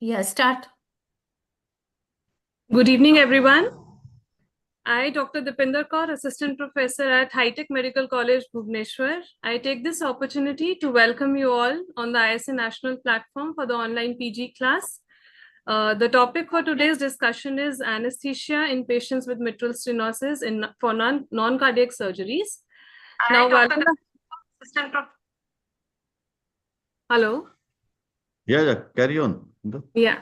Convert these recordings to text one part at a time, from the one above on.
Yeah, start. Good evening, everyone. I, Dr. Dipinder Kaur, Assistant Professor at High-Tech Medical College, Bhubaneswar. I take this opportunity to welcome you all on the ISA National platform for the online PG class. The topic for today's discussion is anesthesia in patients with mitral stenosis for non-cardiac surgeries. Now, hello. Yeah, carry on. Yeah.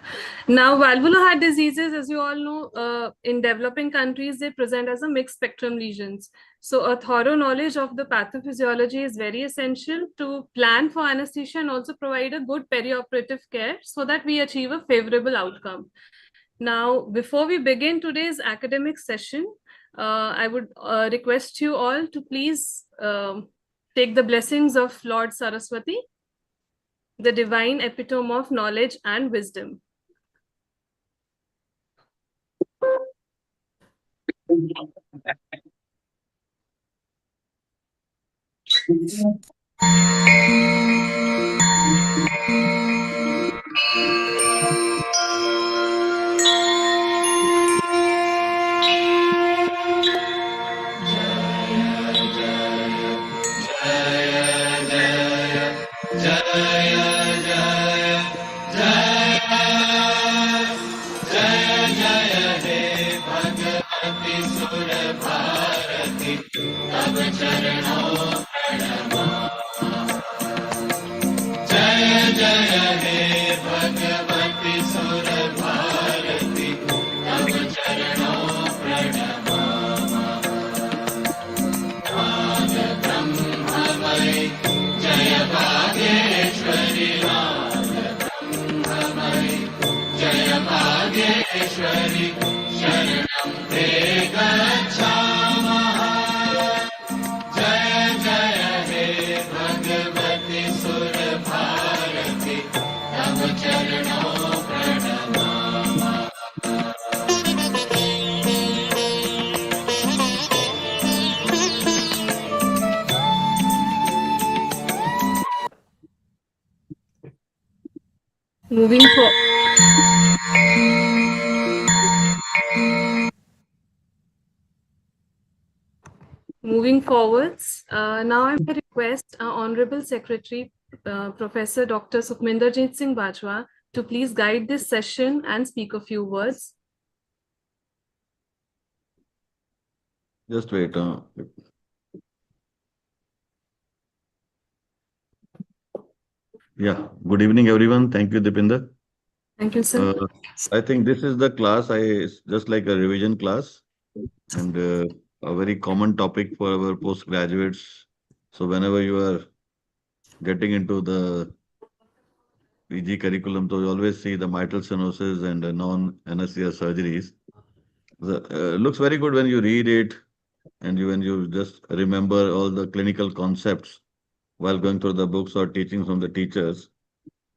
Now, valvular heart diseases, as you all know, in developing countries, they present as a mixed spectrum lesions. So a thorough knowledge of the pathophysiology is very essential to plan for anesthesia and also provide a good perioperative care so that we achieve a favorable outcome. Now, before we begin today's academic session, I would request you all to please take the blessings of Lord Saraswati, the divine epitome of knowledge and wisdom. Moving forwards, now I may request our Honorable Secretary, Professor Dr. Sukhminderjit Singh Bajwa, to please guide this session and speak a few words. Just wait. Yeah, good evening, everyone. Thank you, Dipinder. Thank you, sir. I think this is the class, just like a revision class and a very common topic for our postgraduates. So whenever you are getting into the PG curriculum, so you always see the mitral stenosis and non-anesthesia surgeries. Looks very good when you read it and when you just remember all the clinical concepts while going through the books or teaching from the teachers.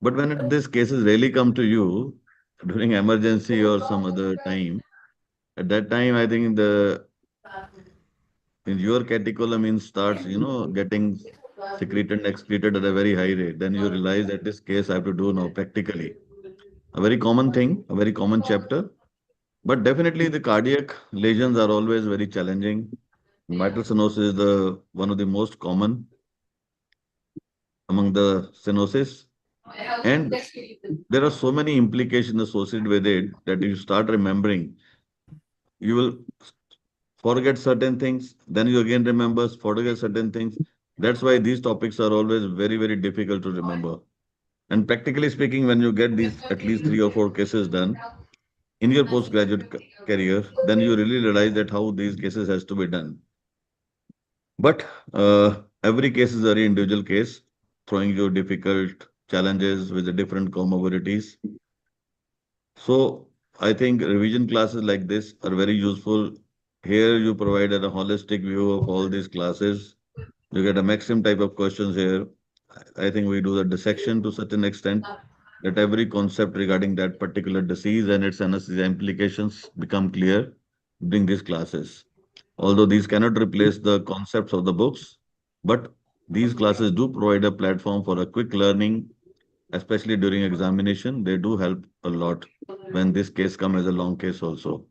But when these cases really come to you during emergency or some other time, at that time, I think in your catecholamine starts, getting secreted and excreted at a very high rate. Then you realize that this case I have to do now practically. A very common thing, a very common chapter. But definitely the cardiac lesions are always very challenging. Mitral stenosis is one of the most common among the stenosis. And there are so many implications associated with it that if you start remembering, you will forget certain things, then you again remember, forget certain things. That's why these topics are always very, very difficult to remember. And practically speaking, when you get these at least 3 or 4 cases done in your postgraduate career, then you really realize that how these cases has to be done. But every case is a very individual case, throwing you difficult challenges with the different comorbidities. So I think revision classes like this are very useful. Here you provided a holistic view of all these classes. You get a maximum type of questions here. I think we do the dissection to such an extent that every concept regarding that particular disease and its anesthesia implications become clear during these classes. Although these cannot replace the concepts of the books, but these classes do provide a platform for a quick learning especially during examination. They do help a lot when this case comes as a long case also.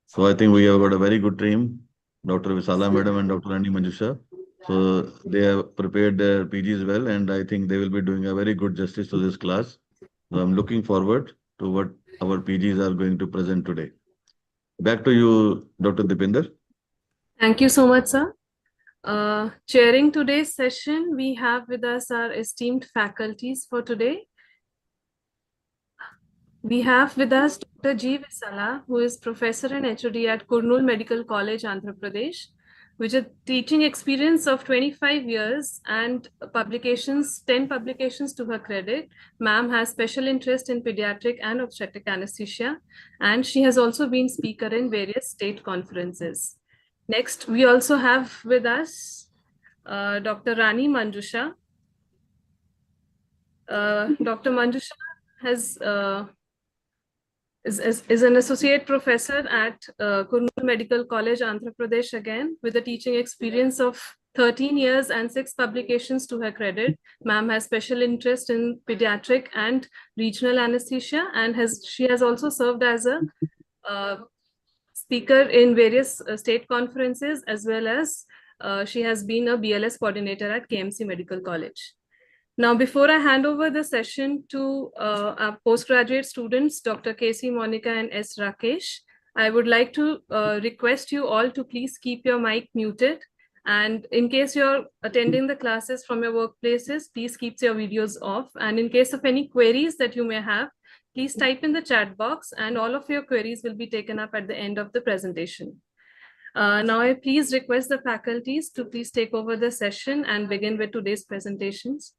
So I think we have got a very good team, Dr. Visala Madam and Dr. Rani Manjusha. So they have prepared their PGs well, and I think they will be doing a very good justice to this class. So I'm looking forward to what our PGs are going to present today. Back to you, Dr. Dipinder. Thank you so much, sir. Chairing today's session, we have with us our esteemed faculties for today. We have with us Dr. G. Visala, who is Professor and HOD at Kurnool Medical College, Andhra Pradesh, with a teaching experience of 25 years and publications, 10 publications to her credit. Ma'am has special interest in pediatric and obstetric anesthesia, and she has also been speaker in various state conferences. Next, we also have with us Dr. Rani Manjusha. Dr. Manjusha is an associate professor at Kurnool Medical College, Andhra Pradesh, again, with a teaching experience of 13 years and 6 publications to her credit. Ma'am has special interest in pediatric and regional anesthesia, and she has also served as a speaker in various state conferences, as well as she has been a BLS coordinator at KMC Medical College. Now, before I hand over the session to our postgraduate students, Dr. KC Monica and S. Rakesh, I would like to request you all to please keep your mic muted. And in case you're attending the classes from your workplaces, please keep your videos off. And in case of any queries that you may have, please type in the chat box, and all of your queries will be taken up at the end of the presentation. Now, I please request the faculties to please take over the session and begin with today's presentations.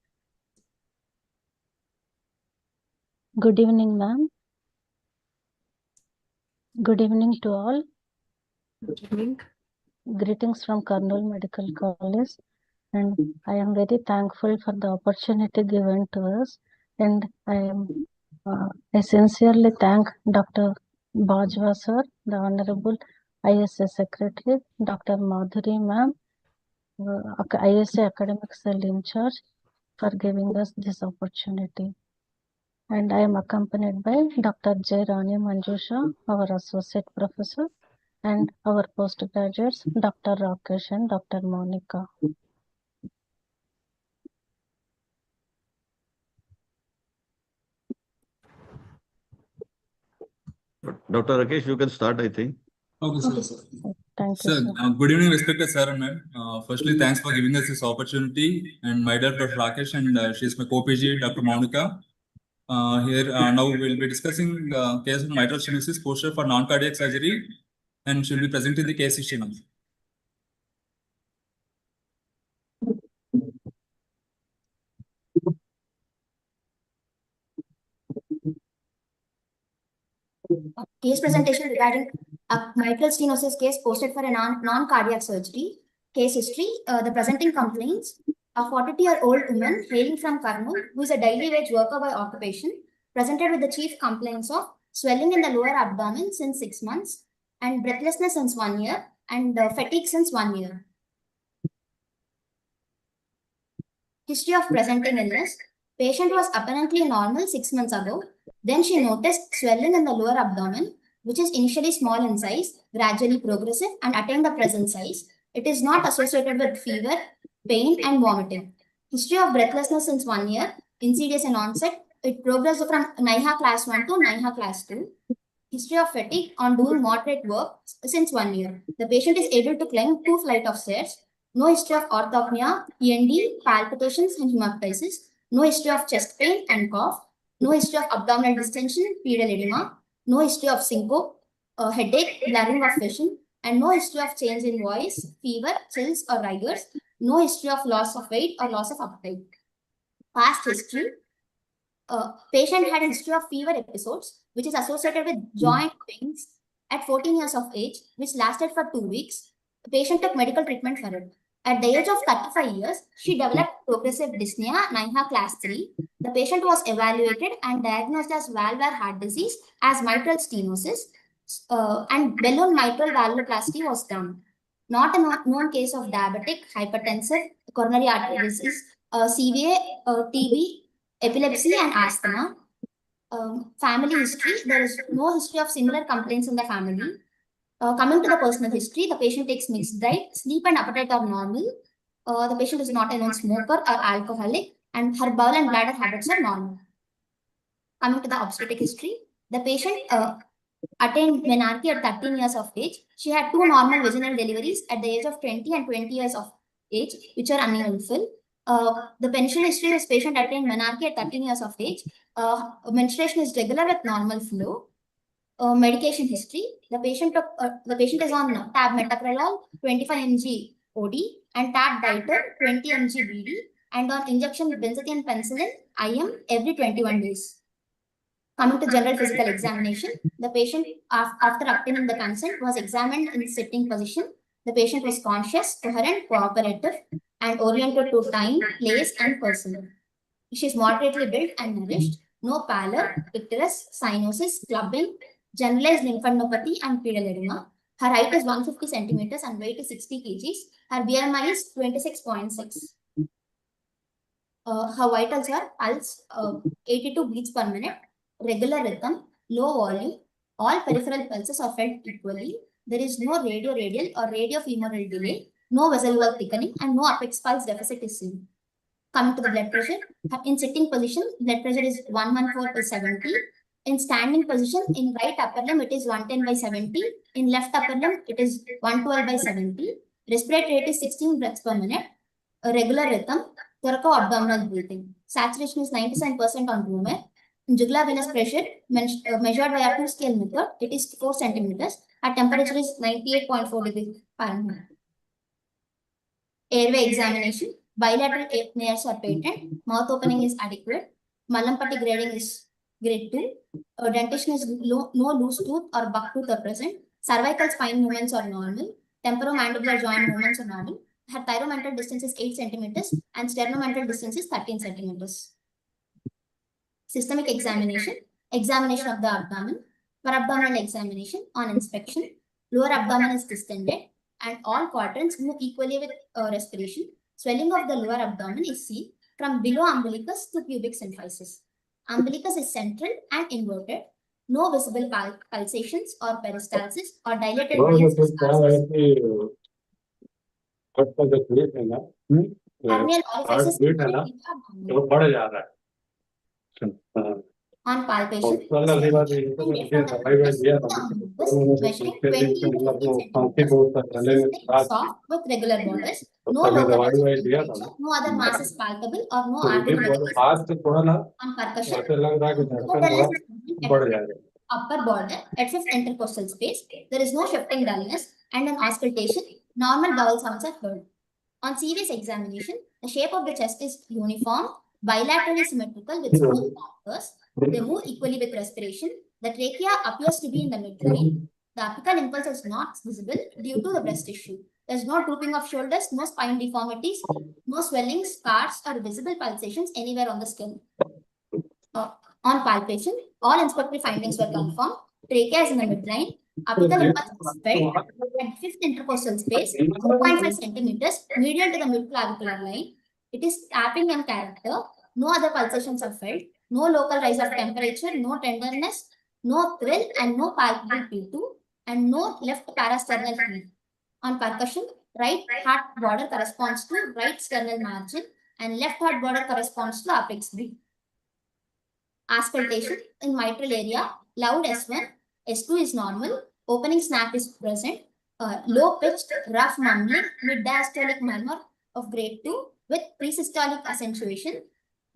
Good evening, ma'am. Good evening to all. Good evening. Greetings from Kurnool Medical College. And I am very thankful for the opportunity given to us. And I sincerely thank Dr. Bajwa sir, the Honorable ISA Secretary, Dr. Madhuri ma'am, ISA Academic Cell in charge, for giving us this opportunity. And I am accompanied by Dr. J. Rani Manjusha, our Associate Professor, and our postgraduates, Dr. Rakesh and Dr. Monica. Dr. Rakesh, you can start, I think. Okay, sir. Thank you, Sir, good evening, respected sir and ma'am. Firstly, thanks for giving us this opportunity. And my dear Dr. Rakesh, and she's my co-PG, Dr. Monica. Here now we'll be discussing the case of mitral stenosis posture for non-cardiac surgery, and she'll be presenting the case history now. Case presentation regarding a mitral stenosis case posted for a non-cardiac surgery. Case history, the presenting complaints, a 42-year-old woman hailing from Kurnool, who is a daily wage worker by occupation, presented with the chief complaints of swelling in the lower abdomen since 6 months, and breathlessness since 1 year, and fatigue since 1 year. History of presenting illness. Patient was apparently normal 6 months ago. Then she noticed swelling in the lower abdomen, which is initially small in size, gradually progressive, and attained the present size. It is not associated with fever, pain, and vomiting. History of breathlessness since 1 year, insidious in onset. It progressed from NIHA class 1 to NIHA class 2. History of fatigue on doing moderate work since 1 year. The patient is able to climb 2 flights of stairs. No history of orthopnea, END, palpitations, and hemoptysis. No history of chest pain and cough. No history of abdominal distension, pedal edema. No history of syncope, headache, blurring of vision, and no history of change in voice, fever, chills, or rigors. No history of loss of weight or loss of appetite. Past history. Patient had a history of fever episodes, which is associated with joint pains at 14 years of age, which lasted for 2 weeks. The patient took medical treatment for it. At the age of 35 years, she developed progressive dyspnea, NIHA class 3. The patient was evaluated and diagnosed as valvular heart disease as mitral stenosis, and balloon mitral valvuloplasty was done. Not a known case of diabetic, hypertensive, coronary artery disease, CVA, TB, epilepsy and asthma. Family history, there is no history of similar complaints in the family. Coming to the personal history, the patient takes mixed diet, sleep and appetite are normal. The patient is not a known smoker or alcoholic, and her bowel and bladder habits are normal. Coming to the obstetric history, the patient attained menarche at 13 years of age. She had 2 normal vaginal deliveries at the age of 20 and 20 years of age, which are uneventful. The pension history, this patient attained menarche at 13 years of age. Menstruation is regular with normal flow. Medication history, the patient is on tab metoprolol 25 mg OD and tab diter 20 mg BD and on injection with benzathine penicillin IM every 21 days. Coming to general physical examination, the patient after obtaining the consent was examined in sitting position. The patient was conscious, coherent, cooperative and oriented to time, place and person. She is moderately built and nourished. No pallor, icterus, cyanosis, clubbing, generalized lymphadenopathy and pedal edema. Her height is 150 centimeters and weight is 60 kgs. Her BMI is 26.6. Her vitals are pulse 82 beats per minute, regular rhythm, low volume. All peripheral pulses are felt equally. There is no radio-radial or radio-femoral delay, no vessel wall thickening, and no apex pulse deficit is seen. Coming to the blood pressure, in sitting position, blood pressure is 114/70. In standing position, in right upper limb, it is 110/70. In left upper limb, it is 112/70. Respiratory rate is 16 breaths per minute. A regular rhythm, thoraco-abdominal breathing. Saturation is 97% on room air. Jugular venous pressure measured by a 2-scale method, it is 4 centimeters. Our temperature is 98.4 degrees Fahrenheit. Airway examination. Bilateral nares are patent. Mouth opening is adequate. Malampati grading is grade 2. Dentition is no loose tooth or buck tooth are present. Cervical spine movements are normal. Temporomandibular joint movements are normal. Her thyromental distance is 8 centimeters and sternomental distance is 13 centimeters. Systemic examination. Examination of the abdomen. Parabdominal examination on inspection. Lower abdomen is distended and all quadrants move equally with respiration. Swelling of the lower abdomen is seen from below umbilicus to pubic symphysis. Umbilicus is central and inverted. No visible pulsations or peristalsis or dilated veins. Hernial orifices on palpation, measuring 20 centimeters, soft with regular borders, no localized temperature, no other mass is palpable or no arterial on percussion. Upper border at 5th intercostal space, there is no shifting dullness and an auscultation, normal bowel sounds are heard. On serious examination, the shape of the chest is uniform, bilaterally symmetrical with smooth contours. They move equally with respiration. The trachea appears to be in the midline. The apical impulse is not visible due to the breast tissue. There is no drooping of shoulders, no spine deformities, no swelling, scars, or visible pulsations anywhere on the skin. On palpation, all inspectory findings were confirmed. Trachea is in the midline. Apical impulse is felt at 5th intercostal space, 2.5 centimeters, medial to the mid-clavicular line. It is tapping in character. No other pulsations are felt. No local rise of temperature, no tenderness, no thrill, and no palpable P2, and no left parasternal heat. On percussion, right heart border corresponds to right sternal margin, and left heart border corresponds to apex B. Auscultation in mitral area, loud S1, S2 is normal, opening snap is present, low pitched, rough mumbling, mid-diastolic murmur of grade 2 with presystolic accentuation.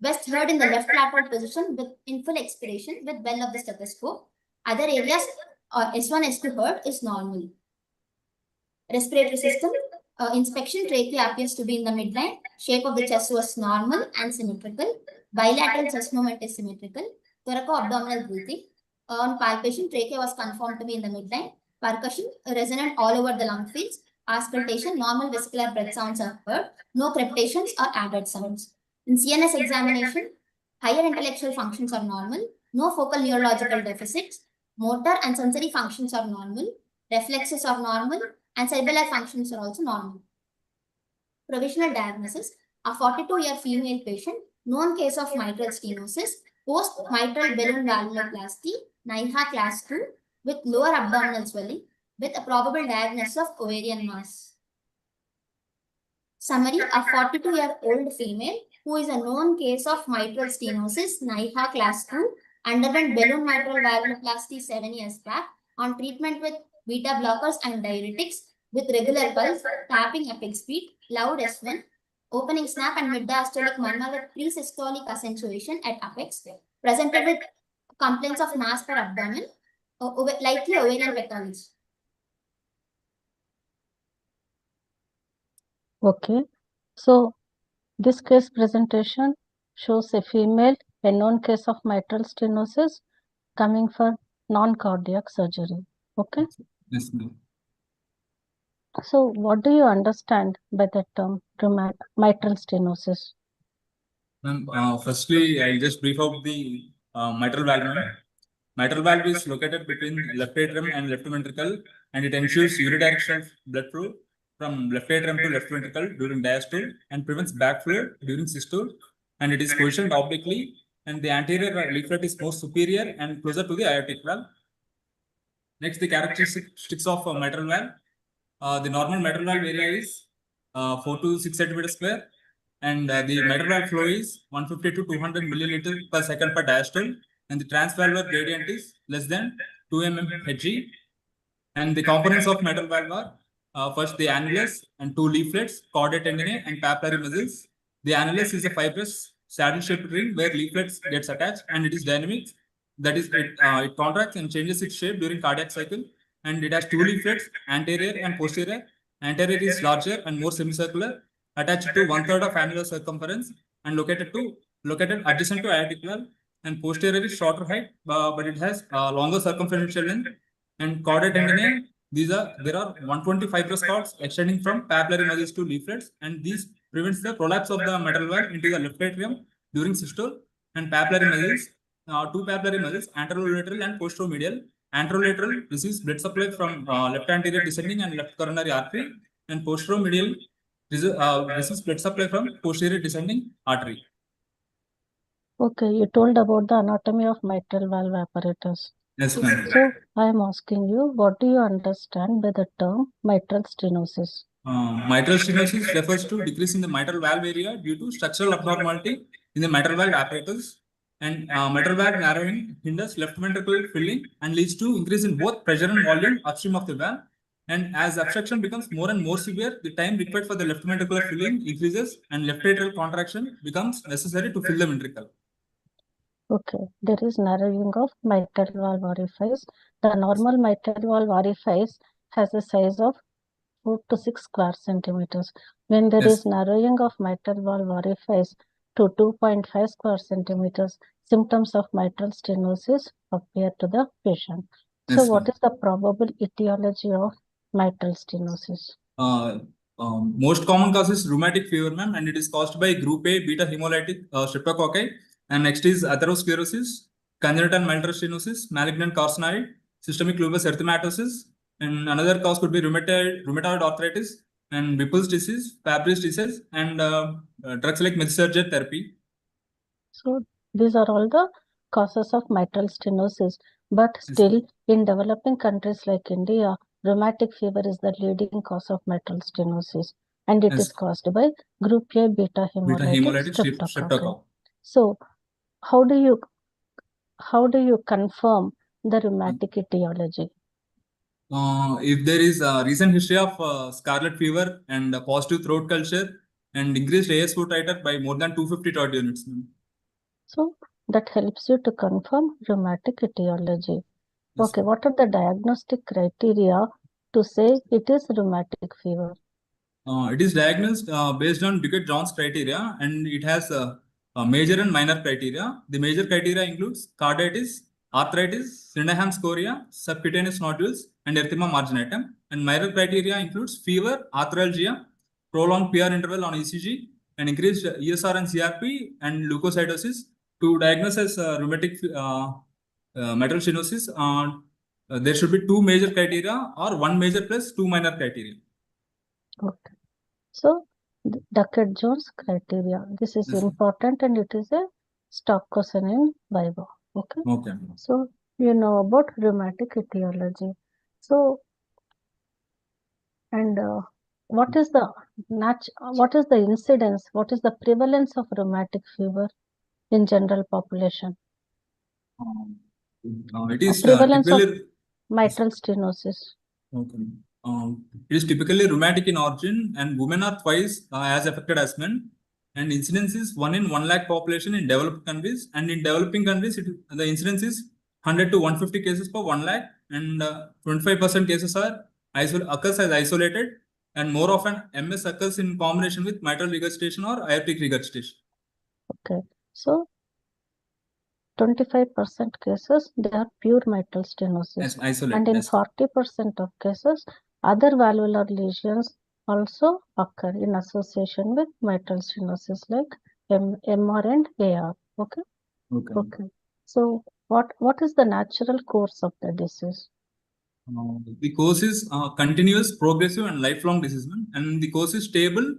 Best heard in the left lateral position with in full expiration with bell of the stethoscope. Other areas S1, S2 heard is normal. Respiratory system inspection, trachea appears to be in the midline. Shape of the chest was normal and symmetrical. Bilateral chest movement is symmetrical. Thoraco-abdominal breathing. On palpation, trachea was confirmed to be in the midline. Percussion resonant all over the lung fields. Auscultation, normal vesicular breath sounds are heard. No crepitations or added sounds. In CNS examination, higher intellectual functions are normal. No focal neurological deficits. Motor and sensory functions are normal. Reflexes are normal. And cerebellar functions are also normal. Provisional diagnosis. A 42-year female patient, known case of mitral stenosis, post-mitral balloon valvuloplasty, NIHA class 2, with lower abdominal swelling, with a probable diagnosis of ovarian mass. Summary: a 42-year-old female who is a known case of mitral stenosis, NIHA class 2, underwent balloon mitral valvuloplasty 7 years back on treatment with beta blockers and diuretics with regular pulse, tapping epic speed, loud S1, opening snap and mid-diastolic murmur with pre-systolic accentuation at apex, presented with complaints of mass per abdomen, likely ovarian pathology. Okay, so this case presentation shows a female, a known case of mitral stenosis coming for non-cardiac surgery. Okay, Yes, ma'am. so what do you understand by the term mitral stenosis? Ma'am, firstly, I'll just brief out the mitral valve. Ma'am. Mitral valve is located between left atrium and left ventricle, and it ensures unidirectional blood flow from left atrium to left ventricle during diastole and prevents backflow during systole. And it is positioned obliquely, and the anterior leaflet is more superior and closer to the aortic valve. Next, the characteristics of mitral valve. The normal mitral valve area is 4 to 6 centimeters square, and the mitral valve flow is 150 to 200 milliliters per second per diastole, and the transvalvular gradient is less than 2 mm Hg. And the components of mitral valve are first the annulus and 2 leaflets, chordae tendineae, and papillary muscles. The annulus is a fibrous saddle-shaped ring where leaflets gets attached, and it is dynamic. That is, it contracts and changes its shape during cardiac cycle, and it has 2 leaflets, anterior and posterior. Anterior is larger and more semicircular, attached to 1/3 of annular circumference, and located adjacent to aortic valve. And posterior is shorter height, but it has longer circumferential length. And chordae tendineae, there are 120 fibrous cords extending from papillary muscles to leaflets, and these prevents the prolapse of the mitral valve into the left atrium during systole. And papillary muscles, 2 papillary muscles, anterolateral and posteromedial. Anterolateral receives blood supply from left anterior descending and left coronary artery, and posteromedial receives blood supply from posterior descending artery. Okay, you told about the anatomy of mitral valve apparatus. Yes, ma'am. So I am asking you, what do you understand by the term mitral stenosis? Mitral stenosis refers to decrease in the mitral valve area due to structural abnormality in the mitral valve apparatus, and mitral valve narrowing hinders left ventricle filling and leads to increase in both pressure and volume upstream of the valve. And as obstruction becomes more and more severe, the time required for the left ventricular filling increases, and left atrial contraction becomes necessary to fill the ventricle. Okay, there is narrowing of mitral valve orifice. The normal mitral valve orifice has a size of 4 to 6 square centimeters. When there Yes. is narrowing of mitral valve orifice to 2.5 square centimeters, symptoms of mitral stenosis appear to the patient. So Yes, what ma'am. is the probable etiology of mitral stenosis? Most common cause is rheumatic fever, ma'am, and it is caused by group A beta hemolytic streptococci. And next is atherosclerosis, congenital mitral stenosis, malignant carcinoid, systemic lupus erythematosus, and another cause could be rheumatoid arthritis and Whipple's disease, Fabry's disease, and drugs like methotrexate therapy. So these are all the causes of mitral stenosis. But still, in developing countries like India, rheumatic fever is the leading cause of mitral stenosis, and it is caused by group A beta hemolytic streptococci. So how do you confirm the rheumatic etiology? If there is a recent history of scarlet fever and a positive throat culture and increased ASO titer by more than 250 TOD units. So that helps you to confirm rheumatic etiology. Yes. Okay, what are the diagnostic criteria to say it is rheumatic fever? It is diagnosed based on Duquette-Jones criteria, and it has major and minor criteria. The major criteria includes carditis, arthritis, Sydenham scoria, subcutaneous nodules, and erythema marginatum. And minor criteria includes fever, arthralgia, prolonged PR interval on ECG, and increased ESR and CRP, and leukocytosis. To diagnose as rheumatic mitral stenosis, there should be 2 major criteria or 1 major plus 2 minor criteria. Okay. So Duckett-Jones criteria. This is Yes. important and it is a stock question in Viva. Okay. Okay. So you know about rheumatic etiology. So and what is the incidence? What is the prevalence of rheumatic fever in general population? It is Prevalence of typically mitral stenosis. okay. It is typically rheumatic in origin, and women are twice as affected as men. And incidence is 1 in 1 lakh population in developed countries, and in developing countries, the incidence is 100 to 150 cases per 1 lakh, and 25% cases occurs as isolated, and more often MS occurs in combination with mitral regurgitation or aortic regurgitation. Okay, so 25% cases they are pure mitral stenosis, Yes, isolated. and in Yes. 40% of cases, other valvular lesions also occur in association with mitral stenosis, like MR and AR. Okay. Okay. Okay. So what is the natural course of the disease? The course is continuous, progressive, and lifelong disease, and the course is stable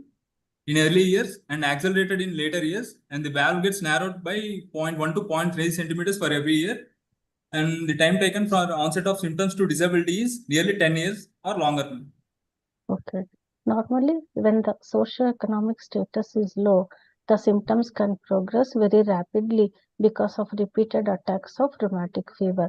in early years and accelerated in later years, and the valve gets narrowed by 0.1 to 0.3 centimeters for every year, and the time taken from onset of symptoms to disability is nearly 10 years or longer. Okay. Normally, when the socioeconomic status is low, the symptoms can progress very rapidly because of repeated attacks of rheumatic fever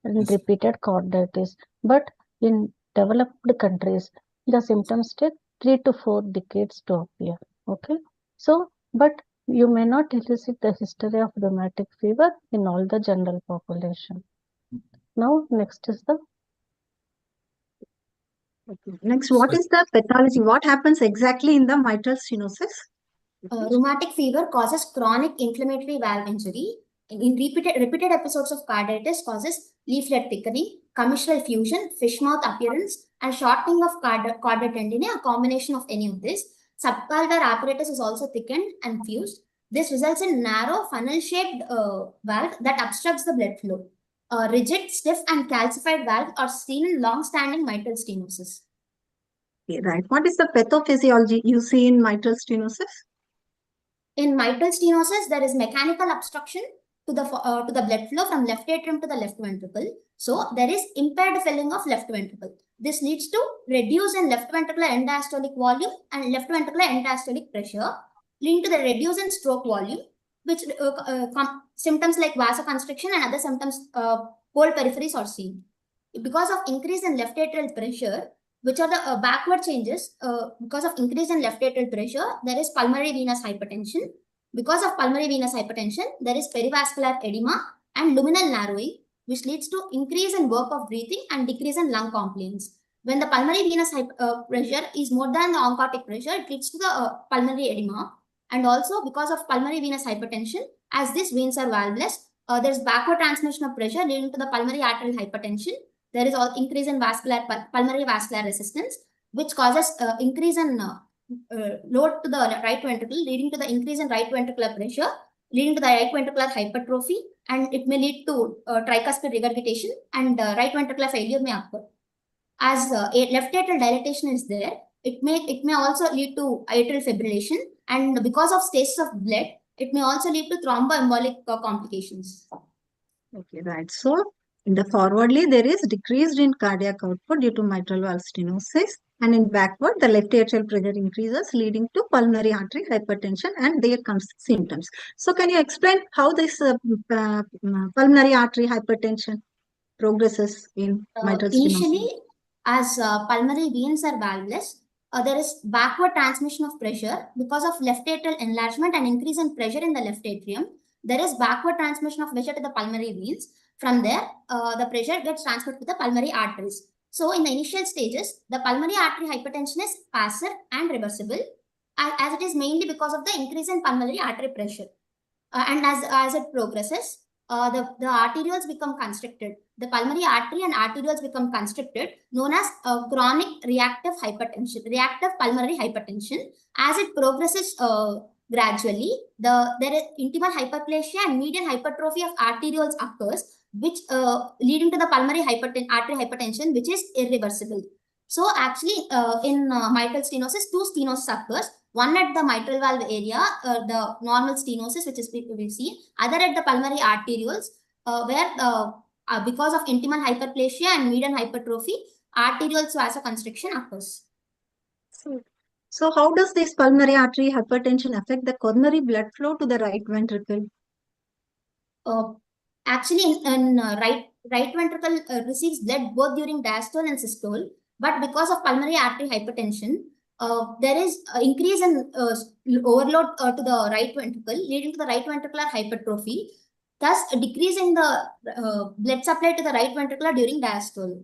and Yes. repeated carditis. But in developed countries, the symptoms take 3 to 4 decades to appear. Okay. So, but you may not elicit the history of rheumatic fever in all the general population. Now, next is the Next, what is the pathology? What happens exactly in the mitral stenosis? Rheumatic fever causes chronic inflammatory valve injury. In repeated episodes of carditis causes leaflet thickening, commissural fusion, fish mouth appearance, and shortening of chordate tendinae, a combination of any of this. Subvalvular apparatus is also thickened and fused. This results in narrow funnel-shaped valve that obstructs the blood flow. Rigid, stiff, and calcified valve are seen in long-standing mitral stenosis. Okay, right. What is the pathophysiology you see in mitral stenosis? In mitral stenosis, there is mechanical obstruction to the blood flow from left atrium to the left ventricle. So there is impaired filling of left ventricle. This leads to reduce in left ventricular end diastolic volume and left ventricular end diastolic pressure, leading to the reduce in stroke volume, which symptoms like vasoconstriction and other symptoms, cold peripheries are seen. Because of increase in left atrial pressure, which are the backward changes, because of increase in left atrial pressure, there is pulmonary venous hypertension. Because of pulmonary venous hypertension, there is perivascular edema and luminal narrowing, which leads to increase in work of breathing and decrease in lung compliance. When the pulmonary venous pressure is more than the oncotic pressure, it leads to the pulmonary edema. And also because of pulmonary venous hypertension, as these veins are valveless, there is backward transmission of pressure leading to the pulmonary arterial hypertension. There is also increase in pulmonary vascular resistance, which causes increase in load to the right ventricle, leading to the increase in right ventricular pressure, leading to the right ventricular hypertrophy, and it may lead to tricuspid regurgitation, and right ventricular failure may occur. As left atrial dilatation is there, it may also lead to atrial fibrillation, and because of stasis of blood, it may also lead to thromboembolic complications. Okay, right. So in the forwardly, there is decreased in cardiac output due to mitral valve stenosis, and in backward, the left atrial pressure increases, leading to pulmonary artery hypertension, and there comes symptoms. So can you explain how this pulmonary artery hypertension progresses in mitral stenosis? Initially, as pulmonary veins are valveless, there is backward transmission of pressure because of left atrial enlargement and increase in pressure in the left atrium. There is backward transmission of pressure to the pulmonary veins. From there, the pressure gets transferred to the pulmonary arteries. So in the initial stages, the pulmonary artery hypertension is passive and reversible, as it is mainly because of the increase in pulmonary artery pressure. And as it progresses, the arterioles become constricted. The pulmonary artery and arterioles become constricted, known as chronic reactive hypertension, reactive pulmonary hypertension. As it progresses gradually, there is intimal hyperplasia and median hypertrophy of arterioles occurs, which leading to the pulmonary artery hypertension, which is irreversible. So actually, in mitral stenosis, two stenosis occurs. One at the mitral valve area, the normal stenosis, which is we see. Other at the pulmonary arterioles, where because of intimal hyperplasia and median hypertrophy, arterial vasoconstriction occurs. So how does this pulmonary artery hypertension affect the coronary blood flow to the right ventricle? Actually, in right ventricle receives blood both during diastole and systole, but because of pulmonary artery hypertension, there is increase in overload to the right ventricle, leading to the right ventricular hypertrophy, thus decreasing the blood supply to the right ventricle during diastole.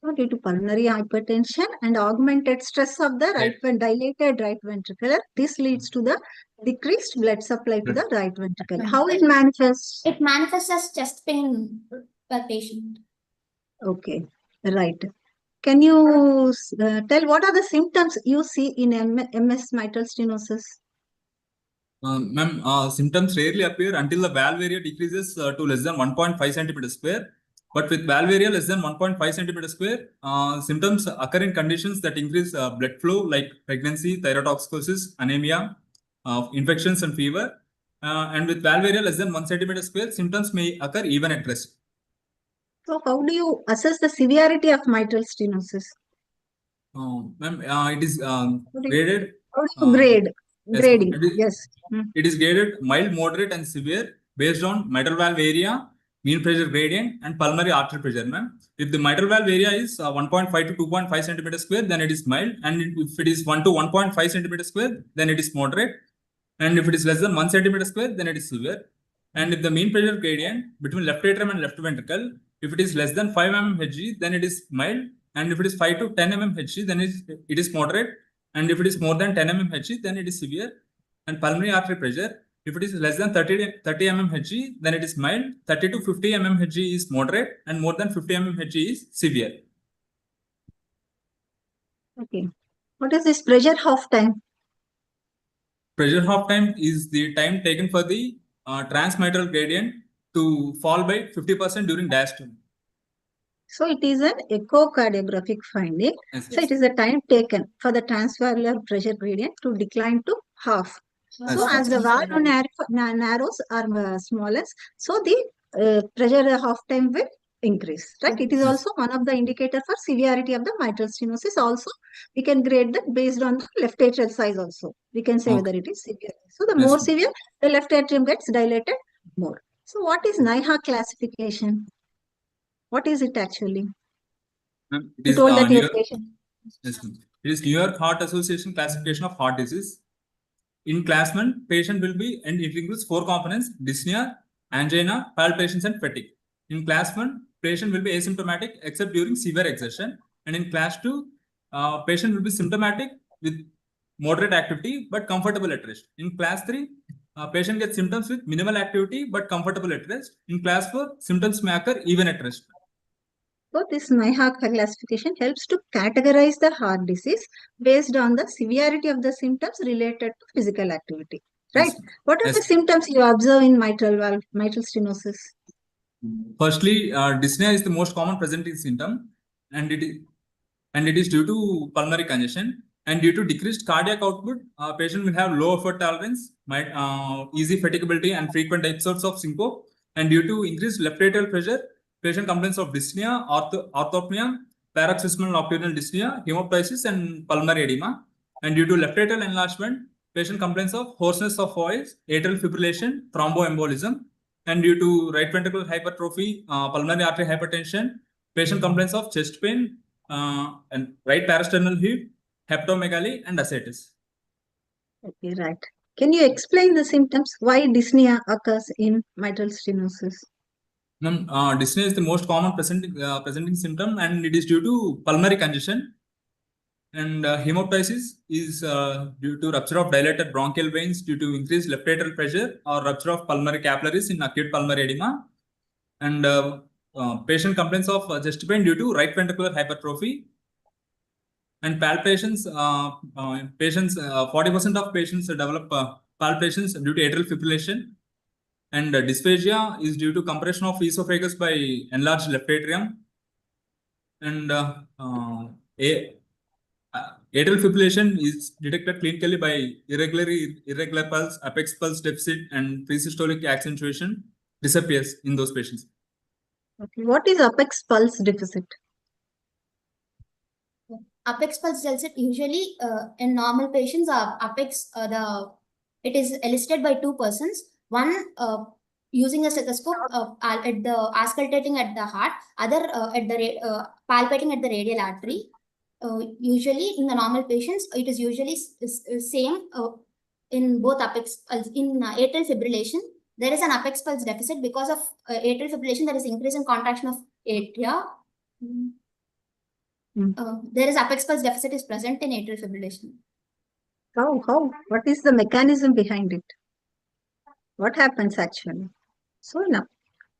So due to pulmonary hypertension and augmented stress of the dilated right ventricle, this leads to the decreased blood supply to the right ventricle. How it manifests? It manifests as chest pain per patient. Okay, right. Can you tell what are the symptoms you see in MS mitral stenosis? Ma'am, symptoms rarely appear until the valve area decreases to less than 1.5 centimeter square. But with valve area less than 1.5 centimeter square, symptoms occur in conditions that increase blood flow like pregnancy, thyrotoxicosis, anemia, infections and fever. And with valve area less than 1 centimeter square, symptoms may occur even at rest. So how do you assess the severity of mitral stenosis? Ma'am, it is graded. How do you grade? Grading, yes. It is graded mild, moderate and severe based on mitral valve area, mean pressure gradient and pulmonary artery pressure, ma'am. If the mitral valve area is 1.5 to 2.5 centimeter square, then it is mild. And if it is 1 to 1.5 centimeter square, then it is moderate. And if it is less than 1 centimeter square, then it is severe. And if the mean pressure gradient between left atrium and left ventricle, if it is less than 5 mm Hg, then it is mild. And if it is 5 to 10 mm Hg, then it is moderate. And if it is more than 10 mm Hg, then it is severe. And pulmonary artery pressure, if it is less than 30 mm Hg, then it is mild. 30 to 50 mm Hg is moderate, and more than 50 mm Hg is severe. Okay. What is this pressure half time? Pressure half time is the time taken for the transmitral gradient to fall by 50% during diastole. So it is an echocardiographic finding. Yes, so it is the time taken for the transvalvular pressure gradient to decline to half. So as the valve narrows or smallest, so the pressure half time will increase, right? It is also one of the indicators for severity of the mitral stenosis. Also, we can grade that based on the left atrial size also. We can say whether it is severe. So the more severe, the left atrium gets dilated more. So what is NIHA classification? What is it actually? It is, you told that your patient. Yes, it is New York Heart Association classification of heart disease. In class 1, patient will be, and it includes 4 components: dyspnea, angina, palpitations, and fatigue. In class 1, patient will be asymptomatic except during severe exertion. And in class 2, patient will be symptomatic with moderate activity but comfortable at rest. In class 3, patient gets symptoms with minimal activity but comfortable at rest. In class 4, symptoms may occur even at rest. So this NIHA classification helps to categorize the heart disease based on the severity of the symptoms related to physical activity. Right? Yes. What are the symptoms you observe in mitral stenosis? Firstly, dyspnea is the most common presenting symptom, and it is due to pulmonary congestion. And due to decreased cardiac output, patient will have low effort tolerance, easy fatigability, and frequent episodes of syncope. And due to increased left atrial pressure, patient complains of dyspnea, orthopnea, paroxysmal nocturnal dyspnea, hemoptysis, and pulmonary edema. And due to left atrial enlargement, patient complains of hoarseness of voice, atrial fibrillation, thromboembolism. And due to right ventricular hypertrophy, pulmonary artery hypertension, patient complains of chest pain, and right parasternal heat, hepatomegaly, and ascites. Okay, right. Can you explain the symptoms? Why dyspnea occurs in mitral stenosis? Dyspnea is the most common presenting symptom, and it is due to pulmonary congestion. And hemoptysis is due to rupture of dilated bronchial veins due to increased left atrial pressure or rupture of pulmonary capillaries in acute pulmonary edema. And patient complains of chest pain due to right ventricular hypertrophy. And palpitations, 40% of patients develop palpitations due to atrial fibrillation. And dysphagia is due to compression of esophagus by enlarged left atrium. And atrial fibrillation is detected clinically by irregular pulse, apex pulse deficit, and presystolic accentuation disappears in those patients. Okay, what is apex pulse deficit? Apex pulse deficit usually in normal patients, it is elicited by two persons. One using a stethoscope auscultating at the heart, other palpating at the radial artery. Usually in the normal patients, it is usually same in both apex pulse. In atrial fibrillation, there is an apex pulse deficit because of atrial fibrillation. There is increase in contraction of atria. There is apex pulse deficit is present in atrial fibrillation. How? What is the mechanism behind it? What happens actually? So now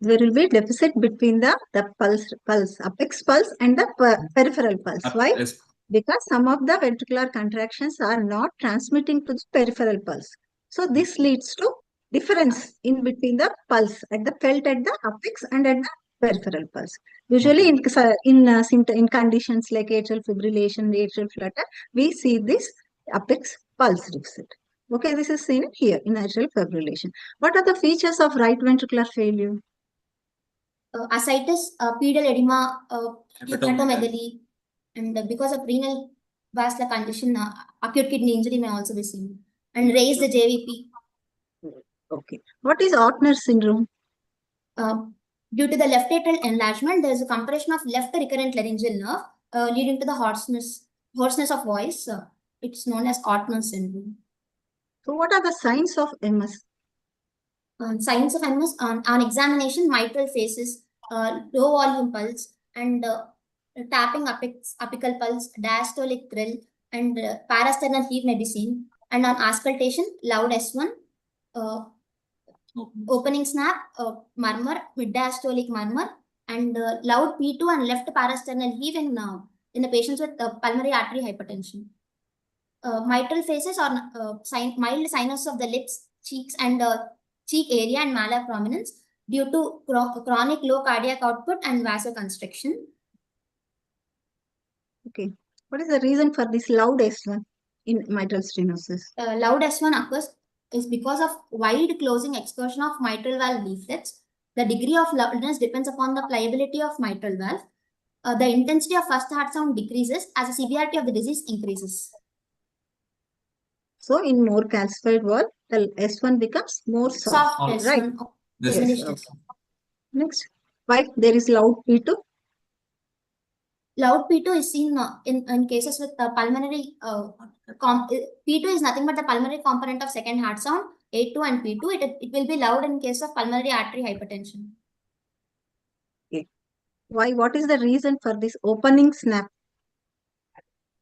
there will be deficit between the pulse, apex pulse and the peripheral pulse. Why? Yes. Because some of the ventricular contractions are not transmitting to the peripheral pulse. So this leads to difference in between the pulse felt at the apex and at the peripheral pulse. Usually in conditions like atrial fibrillation, atrial flutter, we see this apex pulse deficit. Okay, this is seen here in atrial fibrillation. What are the features of right ventricular failure? Ascites, pedal edema, hepatomegaly, and because of renal vascular condition, acute kidney injury may also be seen. And raise the JVP. Okay. What is Ortner syndrome? Due to the left atrial enlargement, there is a compression of left recurrent laryngeal nerve, leading to the hoarseness of voice. It's known as Ortner syndrome. So what are the signs of MS? Signs of MS on examination, mitral phases, low volume pulse, and tapping apical pulse, diastolic thrill, and parasternal heave may be seen. And on auscultation, loud S1, opening snap, murmur, mid-diastolic murmur, and loud P2 and left parasternal heave in the patients with pulmonary artery hypertension. Mitral phases or mild sinus of the lips, cheeks, and cheek area and malar prominence due to chronic low cardiac output and vasoconstriction. Okay. What is the reason for this loud S1 in mitral stenosis? Loud S1 occurs is because of wide closing excursion of mitral valve leaflets. The degree of loudness depends upon the pliability of mitral valve. The intensity of first heart sound decreases as the severity of the disease increases. So in more calcified wall, the S1 becomes more soft, right? S1. Yes. Okay. Next, why there is loud P2? Loud P2 is seen in cases with pulmonary. P2 is nothing but the pulmonary component of second heart sound. A2 and P2. It will be loud in case of pulmonary artery hypertension. Okay. Why? What is the reason for this opening snap?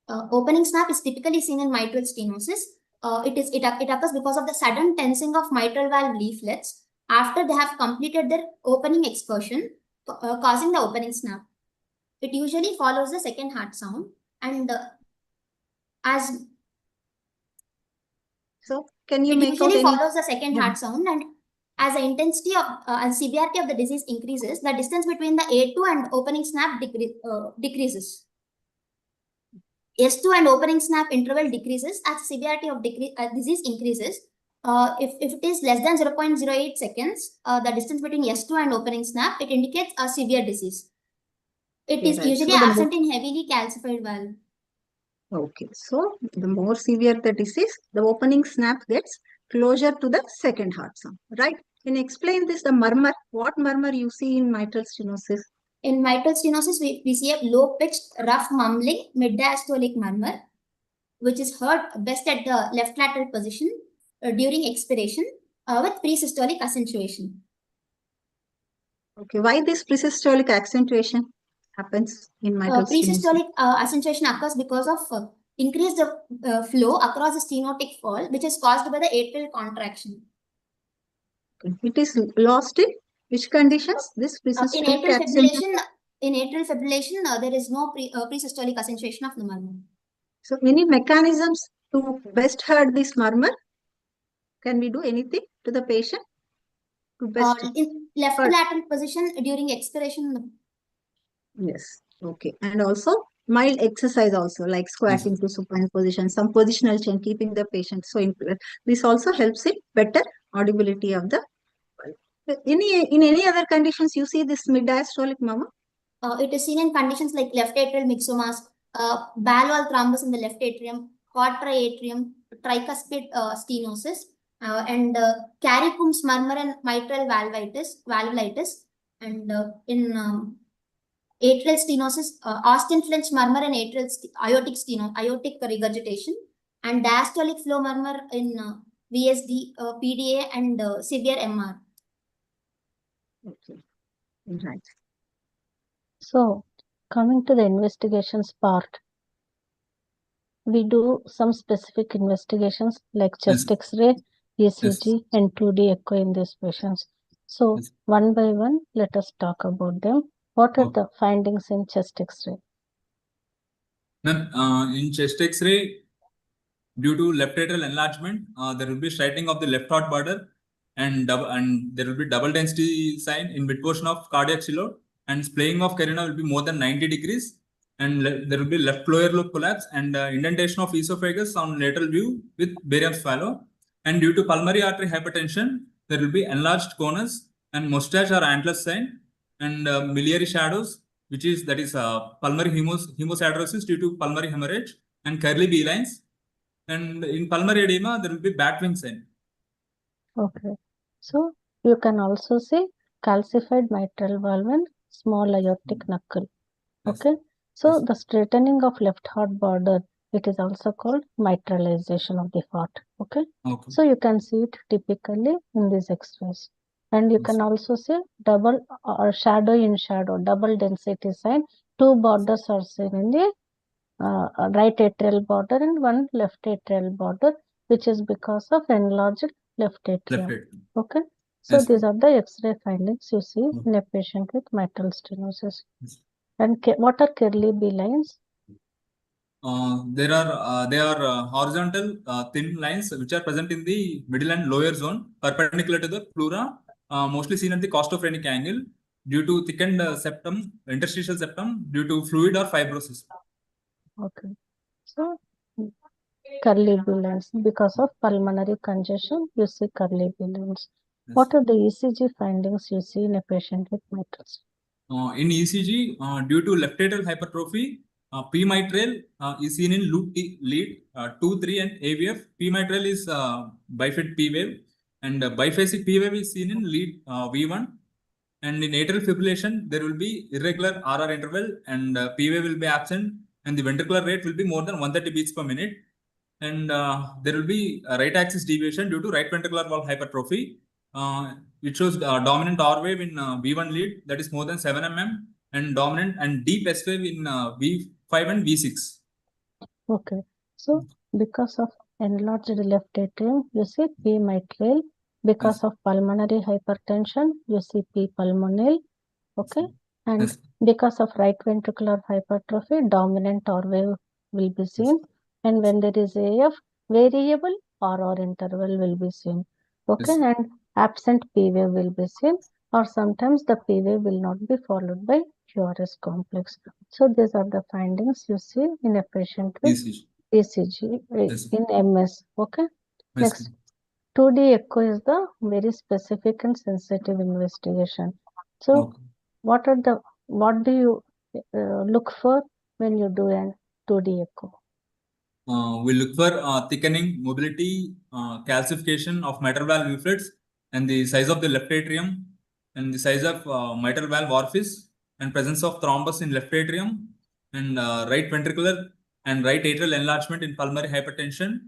Opening snap is typically seen in mitral stenosis. It occurs because of the sudden tensing of mitral valve leaflets after they have completed their opening excursion, causing the opening snap. It usually follows the second heart sound, and so can you it make usually out any? follows the second heart sound, and as the intensity of and severity of the disease increases, the distance between the A2 and opening snap decreases. S2 and opening snap interval decreases as the severity of disease increases. If it is less than 0.08 seconds, the distance between S2 and opening snap, it indicates a severe disease. It is usually absent in heavily calcified valve. Okay, so the more severe the disease, the opening snap gets closer to the second heart sound, right? Can you explain this, the murmur? What murmur you see in mitral stenosis? In mitral stenosis, we see a low-pitched, rough mumbling mid-diastolic murmur, which is heard best at the left lateral position during expiration with presystolic accentuation. Okay, why this presystolic accentuation happens in mitral stenosis? Presystolic accentuation occurs because of increased flow across the stenotic fall, which is caused by the atrial contraction. Okay. It is lost in which conditions? This presystolic accentuation. In atrial fibrillation, there is no presystolic accentuation of the murmur. So, any mechanisms to best hurt this murmur? Can we do anything to the patient to best in left lateral position during expiration? Yes. Okay. And also mild exercise also, like squatting to supine position, some positional change, keeping the patient. So this also helps in better audibility of the. In any other conditions you see this mid-diastolic murmur? It is seen in conditions like left atrial myxomas, ball wall thrombus in the left atrium, quad triatrium, tricuspid stenosis, and Caricum's murmur and mitral valvulitis, and in atrial stenosis, Austin Flynch murmur and aortic regurgitation, and diastolic flow murmur in VSD, PDA, and severe MR. Okay. Right. So, coming to the investigations part, we do some specific investigations like chest X-ray, ECG, and 2D echo in these patients. So, one by one, let us talk about them. What are the findings in chest X-ray? Then, in chest X-ray, due to left atrial enlargement, there will be straightening of the left heart border, and there will be double density sign in mid portion of cardiac silhouette, and splaying of carina will be more than 90 degrees, and there will be left lower lobe collapse and indentation of esophagus on lateral view with barium swallow. And due to pulmonary artery hypertension, there will be enlarged conus and mustache or antler sign, and miliary shadows, that is pulmonary hemosiderosis due to pulmonary hemorrhage, and curly B lines. And in pulmonary edema, there will be bat wing sign. Okay. So, you can also see calcified mitral valve and small aortic knuckle. Okay. So, the straightening of left heart border, it is also called mitralization of the heart. Okay. So, you can see it typically in these X-rays. And you can also see double or shadow in shadow, double density sign. Two borders are seen in the right atrial border and one left atrial border, which is because of enlarged left atrium. Okay. So, these are the X-ray findings you see in a patient with mitral stenosis. And what are curly B lines? They are horizontal thin lines which are present in the middle and lower zone, perpendicular to the pleura, mostly seen at the costophrenic angle due to thickened septum, interstitial septum, due to fluid or fibrosis. Okay. So, curly B lines, because of pulmonary congestion, you see curly B lines. What are the ECG findings you see in a patient with mitral stenosis? In ECG, due to left atrial hypertrophy, P mitral is seen in loop lead 2, 3, and AVF. P mitral is bifid P wave, and biphasic P wave is seen in lead V1. And in atrial fibrillation, there will be irregular RR interval, and P wave will be absent, and the ventricular rate will be more than 130 beats per minute. And there will be a right axis deviation due to right ventricular wall hypertrophy. It shows dominant R wave in V1 lead, that is more than 7 mm, and dominant and deep S wave in V5 and V6. Okay. So, because of enlarged left atrium, you see P mitral. Because of pulmonary hypertension, you see P pulmonale. Okay. And because of right ventricular hypertrophy, dominant R wave will be seen. And when there is AF, variable RR interval will be seen. Okay. And absent P wave will be seen, or sometimes the P wave will not be followed by QRS complex. So, these are the findings you see in a patient with ECG in MS. Okay. Next, 2D echo is the very specific and sensitive investigation. So, what do you look for when you do an 2D echo? We look for thickening, mobility, calcification of mitral valve leaflets, and the size of the left atrium, and the size of mitral valve orifice, and presence of thrombus in left atrium, and right ventricular and right atrial enlargement in pulmonary hypertension.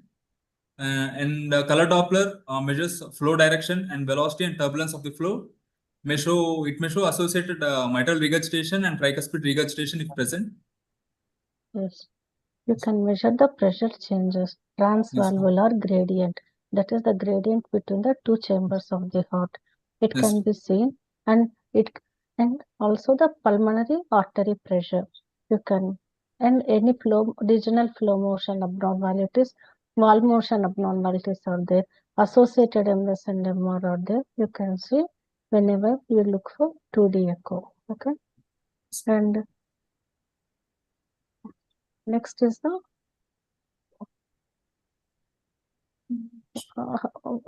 And color Doppler measures flow direction and velocity and turbulence of the flow. It may show associated mitral regurgitation and tricuspid regurgitation if present. Yes. You can measure the pressure changes, transvalvular gradient. That is the gradient between the two chambers of the heart. It can be seen, and also the pulmonary artery pressure. You can, and any regional flow motion abnormalities, wall motion abnormalities are there. Associated MS and MR are there. You can see whenever you look for 2D echo. Okay, and Next is the,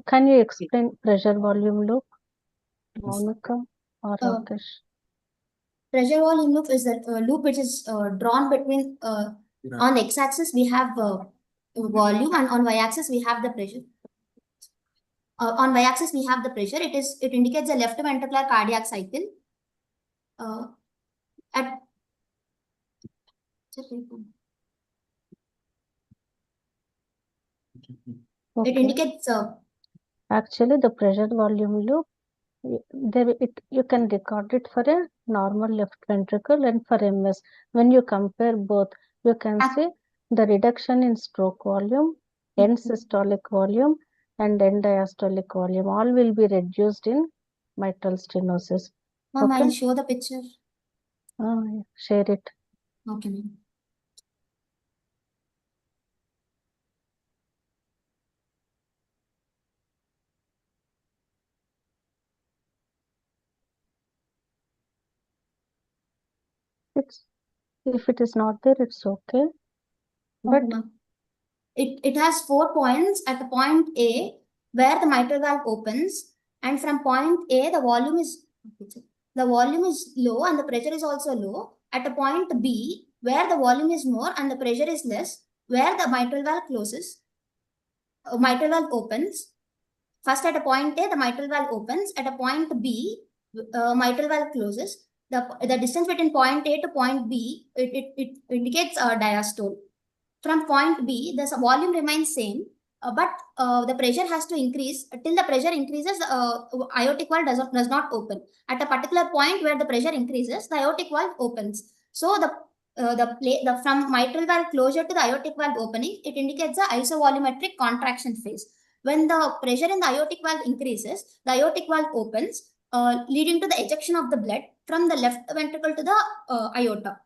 can you explain pressure volume loop, Monica or Rakesh? Pressure volume loop is a loop which is drawn between, on x-axis we have volume and on y-axis we have the pressure. On y-axis we have the pressure. It indicates the left ventricular cardiac cycle. It indicates actually the pressure volume loop, you can record it for a normal left ventricle and for MS. When you compare both, you can see the reduction in stroke volume, end systolic volume, and end diastolic volume. All will be reduced in mitral stenosis. Ma'am, I'll show the picture. Share it. Okay, ma'am. If it is not there, it's okay. But it has 4 points. At the point A, where the mitral valve opens, and from point A, the volume is low and the pressure is also low. At a point B, where the volume is more and the pressure is less, where the mitral valve closes, mitral valve opens. First, at a point A, the mitral valve opens. At a point B, mitral valve closes. The distance between point A to point B, it indicates a diastole. From point B, the volume remains same, but the pressure has to increase. Till the pressure increases, aortic valve does not open. At a particular point where the pressure increases, the aortic valve opens. So from mitral valve closure to the aortic valve opening, it indicates the isovolumetric contraction phase. When the pressure in the aortic valve increases, the aortic valve opens, leading to the ejection of the blood from the left ventricle to the aorta.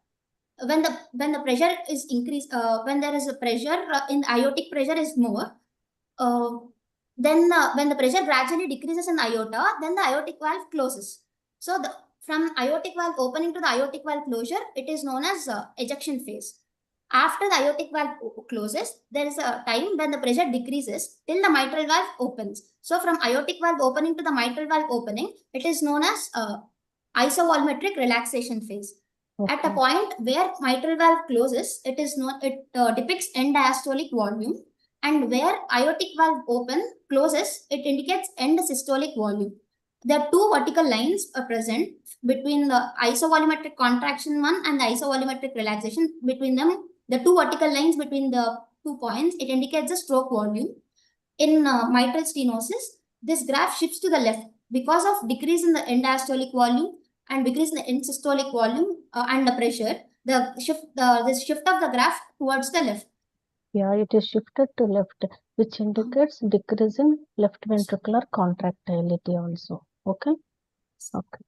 When the pressure is increased, when there is a pressure in the aortic pressure is more, then when the pressure gradually decreases in the aorta, then the aortic valve closes. So from aortic valve opening to the aortic valve closure, it is known as ejection phase. After the aortic valve closes, there is a time when the pressure decreases till the mitral valve opens. So from aortic valve opening to the mitral valve opening, it is known as isovolumetric relaxation phase. Okay. At a point where mitral valve closes, it depicts end diastolic volume, and where aortic valve closes, it indicates end systolic volume. There are two vertical lines present between the isovolumetric contraction one and the isovolumetric relaxation. Between them, the two vertical lines between the 2 points, it indicates the stroke volume. In mitral stenosis, this graph shifts to the left because of decrease in the end diastolic volume and decrease in the end systolic volume and the pressure. The shift of the graph towards the left. Yeah, it is shifted to left, which indicates decrease in left ventricular contractility also. Okay. Okay.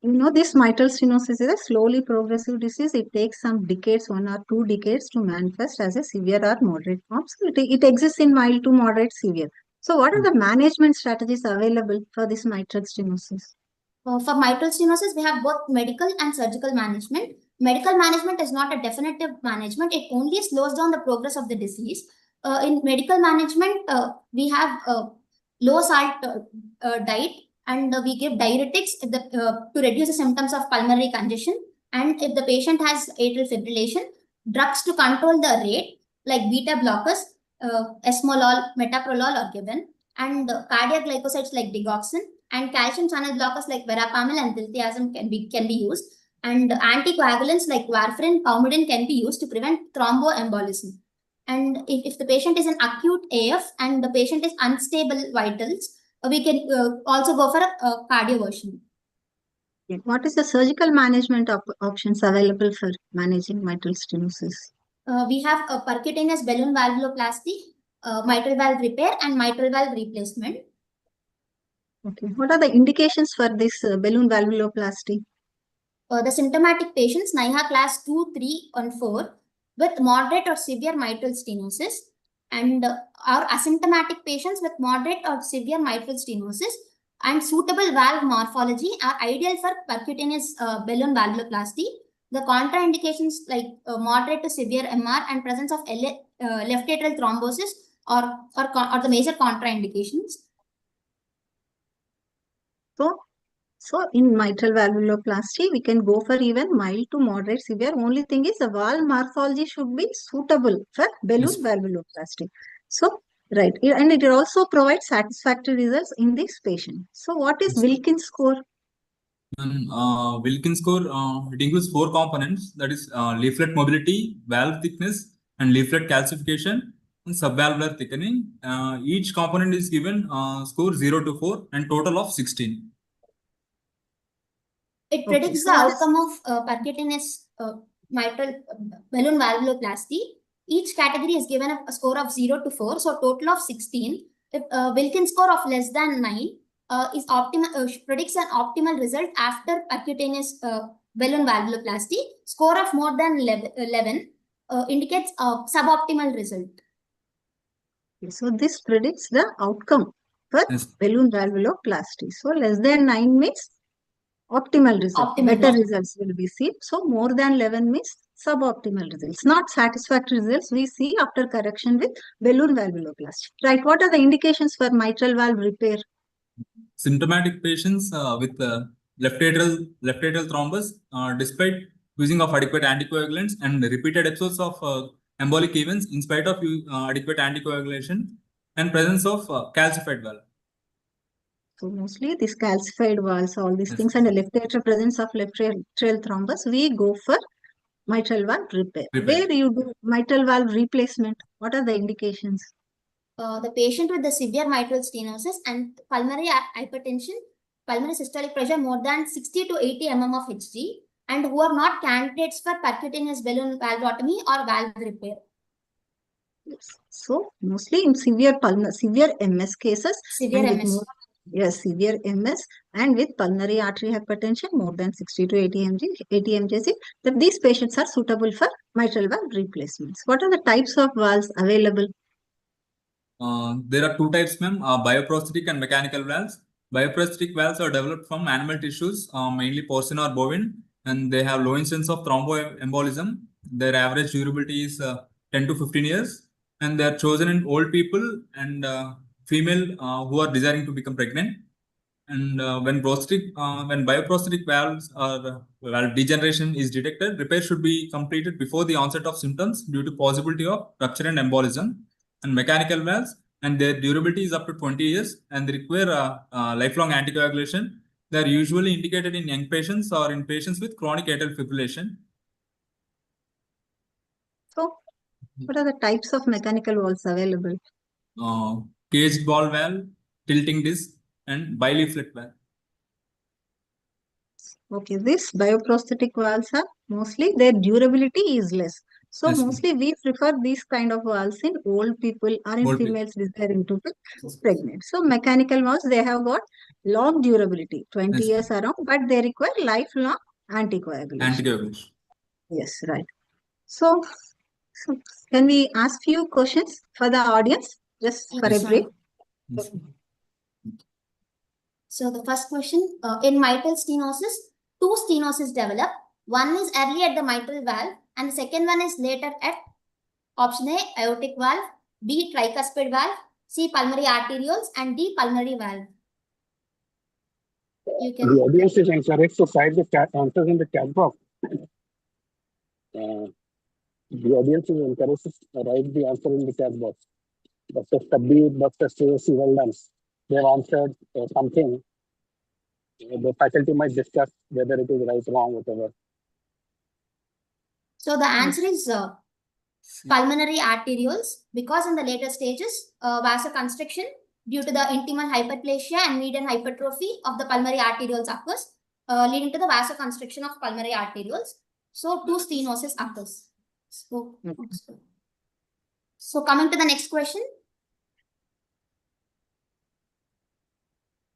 You know, this mitral stenosis is a slowly progressive disease. It takes some decades, 1 or 2 decades, to manifest as a severe or moderate form. So it exists in mild to moderate severe. So what are the management strategies available for this mitral stenosis? For mitral stenosis, we have both medical and surgical management. Medical management is not a definitive management. It only slows down the progress of the disease. In medical management, we have low salt diet, and we give diuretics to reduce the symptoms of pulmonary congestion. And if the patient has atrial fibrillation, drugs to control the rate like beta blockers, esmolol, metoprolol are given, and cardiac glycosides like digoxin and calcium channel blockers like verapamil and diltiazem can be used. And anticoagulants like warfarin, palmidine can be used to prevent thromboembolism. And if the patient is in acute AF and the patient is unstable vitals, we can also go for a cardioversion. What is the surgical management options available for managing mitral stenosis? We have a percutaneous balloon valvuloplasty, mitral valve repair, and mitral valve replacement. Okay. What are the indications for this balloon valvuloplasty? The symptomatic patients, NIHA class 2, 3, and 4, with moderate or severe mitral stenosis, and our asymptomatic patients with moderate or severe mitral stenosis and suitable valve morphology are ideal for percutaneous balloon valvuloplasty. The contraindications like moderate to severe MR and presence of left atrial thrombosis are the major contraindications. So in mitral valvuloplasty, we can go for even mild to moderate severe. Only thing is the valve morphology should be suitable for balloon valvuloplasty. So, right. And it also provides satisfactory results in this patient. So what is Wilkins score? Wilkins score, it includes 4 components, that is leaflet mobility, valve thickness, and leaflet calcification, and subvalvular thickening. Each component is given score 0 to 4 and total of 16. It predicts the outcome of percutaneous mitral balloon valvuloplasty. Each category is given a score of 0 to 4, so total of 16. If Wilkins score of less than 9 is optimal, predicts an optimal result after percutaneous balloon valvuloplasty. Score of more than 11 indicates a suboptimal result. So this predicts the outcome for balloon valvuloplasty. So less than 9 means optimal result. Better results will be seen. So more than 11 means suboptimal results. Not satisfactory results we see after correction with balloon valvuloplasty. Right. What are the indications for mitral valve repair? Symptomatic patients with left atrial thrombus, despite using of adequate anticoagulants and repeated episodes of embolic events in spite of adequate anticoagulation, and presence of calcified valve. So mostly these calcified valves, all these things, and the left atrial presence of left atrial thrombus, we go for mitral valve repair. Where do you do mitral valve replacement? What are the indications? The patient with the severe mitral stenosis and pulmonary hypertension, pulmonary systolic pressure more than 60 to 80 mm of Hg, and who are not candidates for percutaneous balloon valvotomy or valve repair. Yes. So mostly in severe MS cases, severe MS and with pulmonary artery hypertension more than 60 to 80 mg, that these patients are suitable for mitral valve replacements. What are the types of valves available? There are 2 types, ma'am, bioprosthetic and mechanical valves. Bioprosthetic valves are developed from animal tissues, mainly porcine or bovine, and they have low incidence of thromboembolism. Their average durability is 10 to 15 years, and they are chosen in old people and female who are desiring to become pregnant. And when bioprosthetic valves or valve degeneration is detected, repair should be completed before the onset of symptoms due to possibility of rupture and embolism. And mechanical valves, and their durability is up to 20 years, and they require lifelong anticoagulation. They are usually indicated in young patients or in patients with chronic atrial fibrillation. So, what are the types of mechanical valves available? Caged ball valve, tilting disc, and bileaflet valve. Okay, this bioprosthetic valves are mostly their durability is less. So mostly we prefer these kind of valves in old people or in females desiring to be pregnant. So mechanical valves, they have got long durability, 20 years around, but they require lifelong anticoagulation. Yes, right. So can we ask few questions for the audience, just for a break? So the first question, in mitral stenosis, 2 stenosis develop. One is early at the mitral valve and the second one is later at option A, aortic valve, B, tricuspid valve, C, pulmonary arterioles, and D, pulmonary valve. You can the audience is encouraged to type the answers in the chat box. The audience is encouraged to write the answer in the chat box. Dr. Sabir, Dr. Sriyasi, well done. They have answered something. The faculty might discuss whether it is right, wrong, whatever. So the answer is pulmonary arterioles, because in the later stages, vasoconstriction due to the intimal hyperplasia and median hypertrophy of the pulmonary arterioles occurs, leading to the vasoconstriction of pulmonary arterioles. So 2 stenosis occurs. So coming to the next question.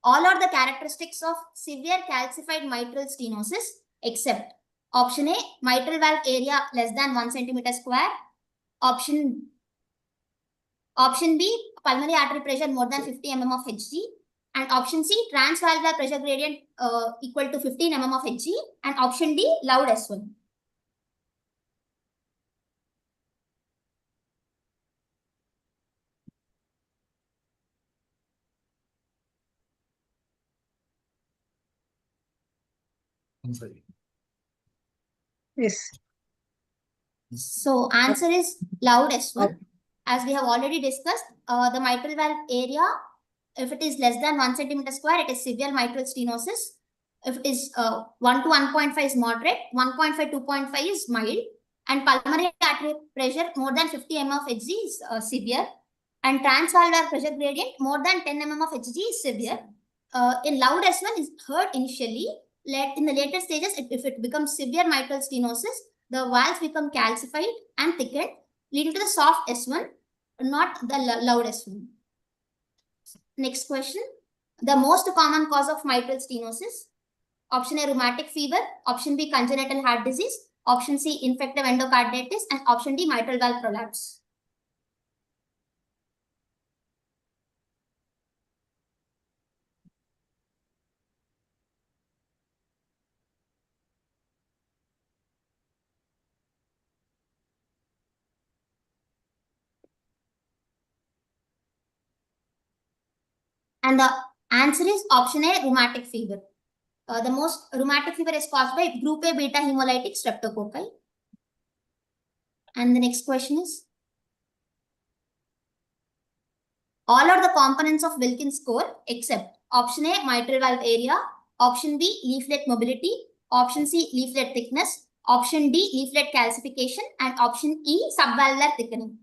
All are the characteristics of severe calcified mitral stenosis except option A, mitral valve area less than 1 centimeter square. Option B, pulmonary artery pressure more than 50 mm of Hg. And option C, transvalvular pressure gradient equal to 15 mm of Hg. And option D, loud S1. Yes. So answer is loud S1. As we have already discussed, the mitral valve area, if it is less than 1 centimeter square, it is severe mitral stenosis. If it is 1 to 1.5 is moderate, 1.5 to 2.5 is mild, and pulmonary artery pressure more than 50 mm of Hg is severe, and transvalvular pressure gradient more than 10 mm of Hg is severe. In loud S1 is heard initially. In the later stages, if it becomes severe mitral stenosis, the valves become calcified and thickened, leading to the soft S1, not the loud S1. Next question. The most common cause of mitral stenosis. Option A, rheumatic fever. Option B, congenital heart disease. Option C, infective endocarditis. And option D, mitral valve prolapse. And the answer is option A, rheumatic fever. The most rheumatic fever is caused by group A beta hemolytic streptococci. And the next question is, all are the components of Wilkins score except option A, mitral valve area, option B, leaflet mobility, option C, leaflet thickness, option D, leaflet calcification, and option E, subvalvular thickening.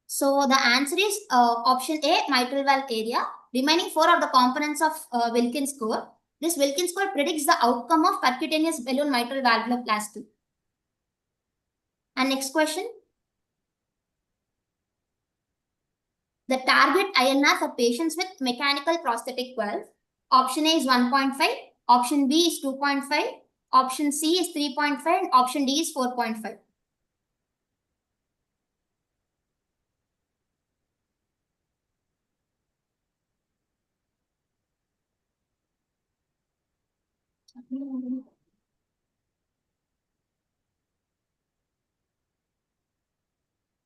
So the answer is option A, mitral valve area. Remaining 4 are the components of Wilkins score. This Wilkins score predicts the outcome of percutaneous balloon mitral valvuloplasty. And next question. The target INR for patients with mechanical prosthetic valve. Option A is 1.5, option B is 2.5, option C is 3.5, and option D is 4.5.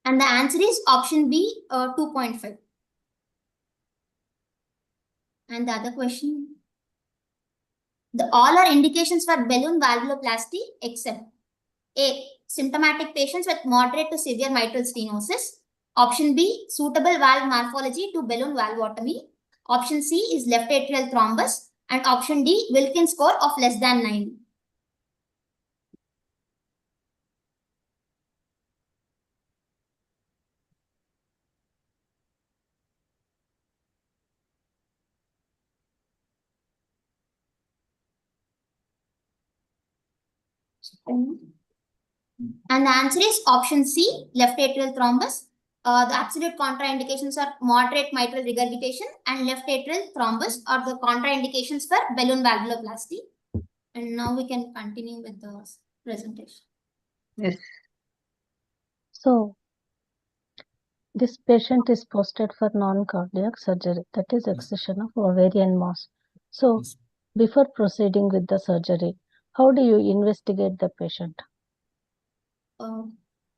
And the answer is option B, 2.5. And the other question. All are indications for balloon valvuloplasty except A, symptomatic patients with moderate to severe mitral stenosis. Option B, suitable valve morphology to balloon valvotomy. Option C is left atrial thrombus. And option D, Wilkins score of less than 9. And the answer is option C, left atrial thrombus. The absolute contraindications are moderate mitral regurgitation, and left atrial thrombus are the contraindications for balloon valvuloplasty. And now we can continue with the presentation. Yes. So, this patient is posted for non-cardiac surgery, that is excision of ovarian mass. So, before proceeding with the surgery, how do you investigate the patient?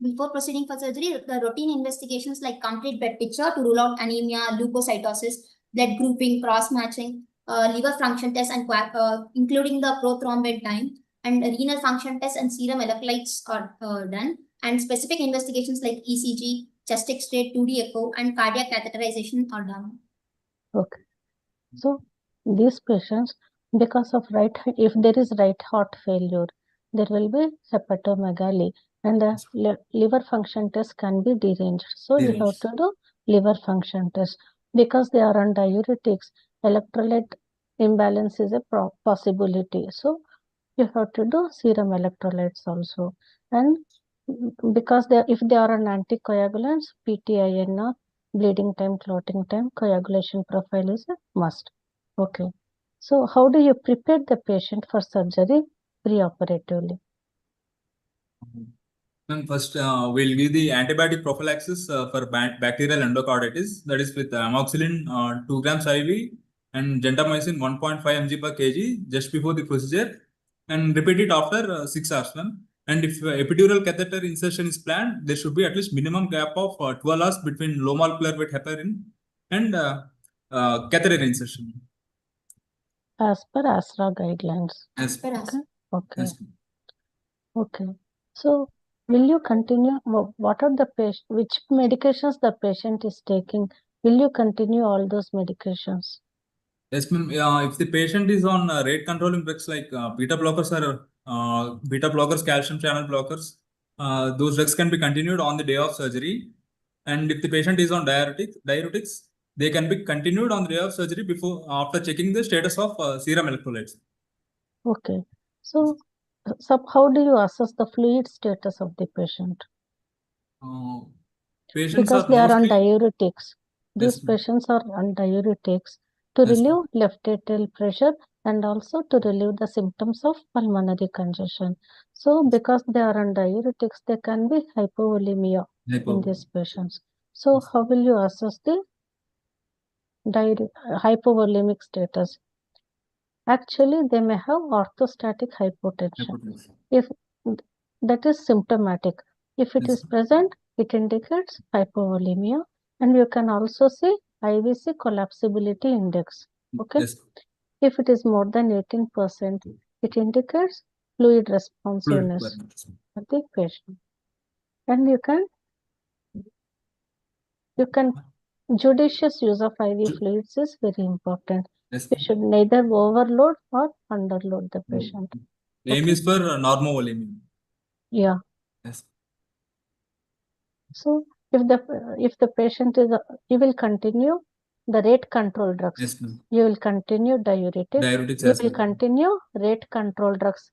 Before proceeding for surgery, the routine investigations like complete blood picture to rule out anemia, leukocytosis, blood grouping, cross-matching, liver function tests, and including the prothrombin time, and renal function tests and serum electrolytes are done, and specific investigations like ECG, chest X-ray, 2D echo, and cardiac catheterization are done. Okay. So, these patients, because of if there is right heart failure, there will be hepatomegaly, and the liver function test can be deranged. So, you have to do liver function test. Because they are on diuretics, electrolyte imbalance is a possibility. So, you have to do serum electrolytes also. And because if they are on anticoagulants, PTINR, bleeding time, clotting time, coagulation profile is a must. Okay. So how do you prepare the patient for surgery preoperatively? Then first, we'll give the antibiotic prophylaxis for bacterial endocarditis, that is with amoxicillin 2 grams IV and gentamicin 1.5 mg per kg just before the procedure, and repeat it after 6 hours, ma'am. And if epidural catheter insertion is planned, there should be at least minimum gap of 12 hours between low molecular weight heparin and catheter insertion. As per ASRA guidelines. Yes. Per us. Okay. Yes. Okay. So will you continue? What are the patient? Which medications the patient is taking? Will you continue all those medications? Yes, ma'am. If the patient is on rate controlling drugs like beta blockers or beta blockers, calcium channel blockers, those drugs can be continued on the day of surgery. And if the patient is on diuretics, they can be continued on the day of surgery after checking the status of serum electrolytes. Okay. So how do you assess the fluid status of the patient? Patients Because are they are on mostly diuretics. These Yes, ma'am. patients are on diuretics to Yes, ma'am. relieve left atrial pressure and also to relieve the symptoms of pulmonary congestion. So because they are on diuretics, there can be hypovolemia in these patients. So how will you assess the hypovolemic status? Actually, they may have orthostatic hypotension. If that is symptomatic, if it Yes. is present, it indicates hypovolemia, and you can also see IVC collapsibility index. Okay. Yes. If it is more than 18%, it indicates fluid responsiveness of the patient. And you can judicious use of IV fluids is very important. Yes. You should neither overload or underload the patient. Aim Okay. is for normovolemia. Yeah. Yes. So if the patient is, you will continue the rate control drugs. Yes, ma'am. You will continue diuretics. Diuretics You as will well. continue rate control drugs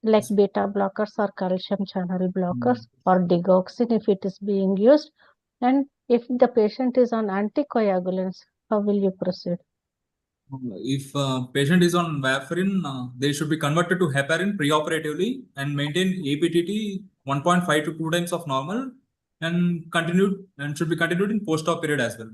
like beta blockers or calcium channel blockers or digoxin if it is being used. And if the patient is on anticoagulants, how will you proceed? If patient is on warfarin, they should be converted to heparin preoperatively and maintain APTT 1.5 to 2 times of normal and should be continued in postoperative as well.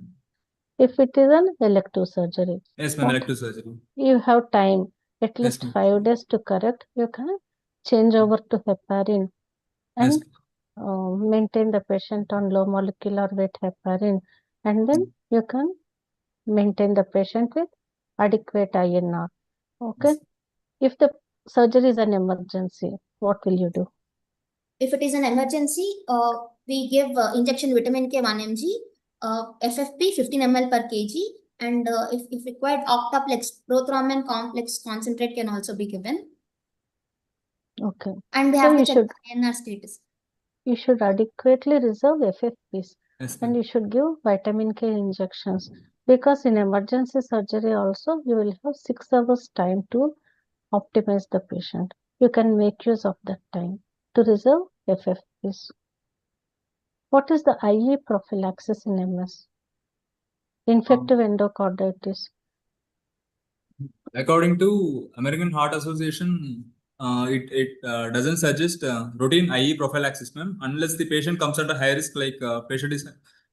If it is an elective surgery, Yes, ma'am. Elective surgery. you have time, at least ma'am. 5 days to correct. You can change over to heparin and Yes. maintain the patient on low molecular weight heparin, and then you can maintain the patient with adequate INR. Okay. If the surgery is an emergency, what will you do? If it is an emergency, we give injection vitamin K 1 mg, FFP 15 ml per kg, and if required, octaplex prothrombin complex concentrate can also be given. Okay. And we So have you to check should the INR status. you should adequately reserve FFPs, Yes, and ma'am. you should give vitamin K injections, because in emergency surgery also you will have 6 hours time to optimize the patient. You can make use of that time to reserve FFPs. What is the IE prophylaxis in MS? Infective endocarditis. According to American Heart Association, it doesn't suggest routine IE prophylaxis, ma'am, unless the patient comes under high risk, like patient is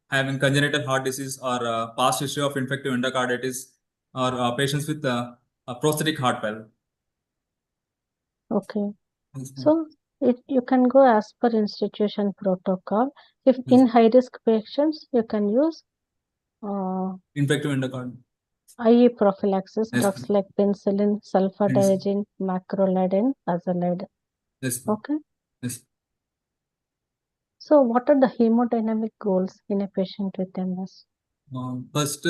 having congenital heart disease or past history of infective endocarditis or patients with a prosthetic heart valve. Okay. Yes, ma'am. So you can go as per institution protocol. If Yes. in high risk patients, you can use Infective endocarditis. IE prophylaxis, Yes, drugs ma'am. like penicillin, sulfadiazine, macrolide, and azolide. Yes, ma'am. Okay. Yes. So what are the hemodynamic goals in a patient with MS? First,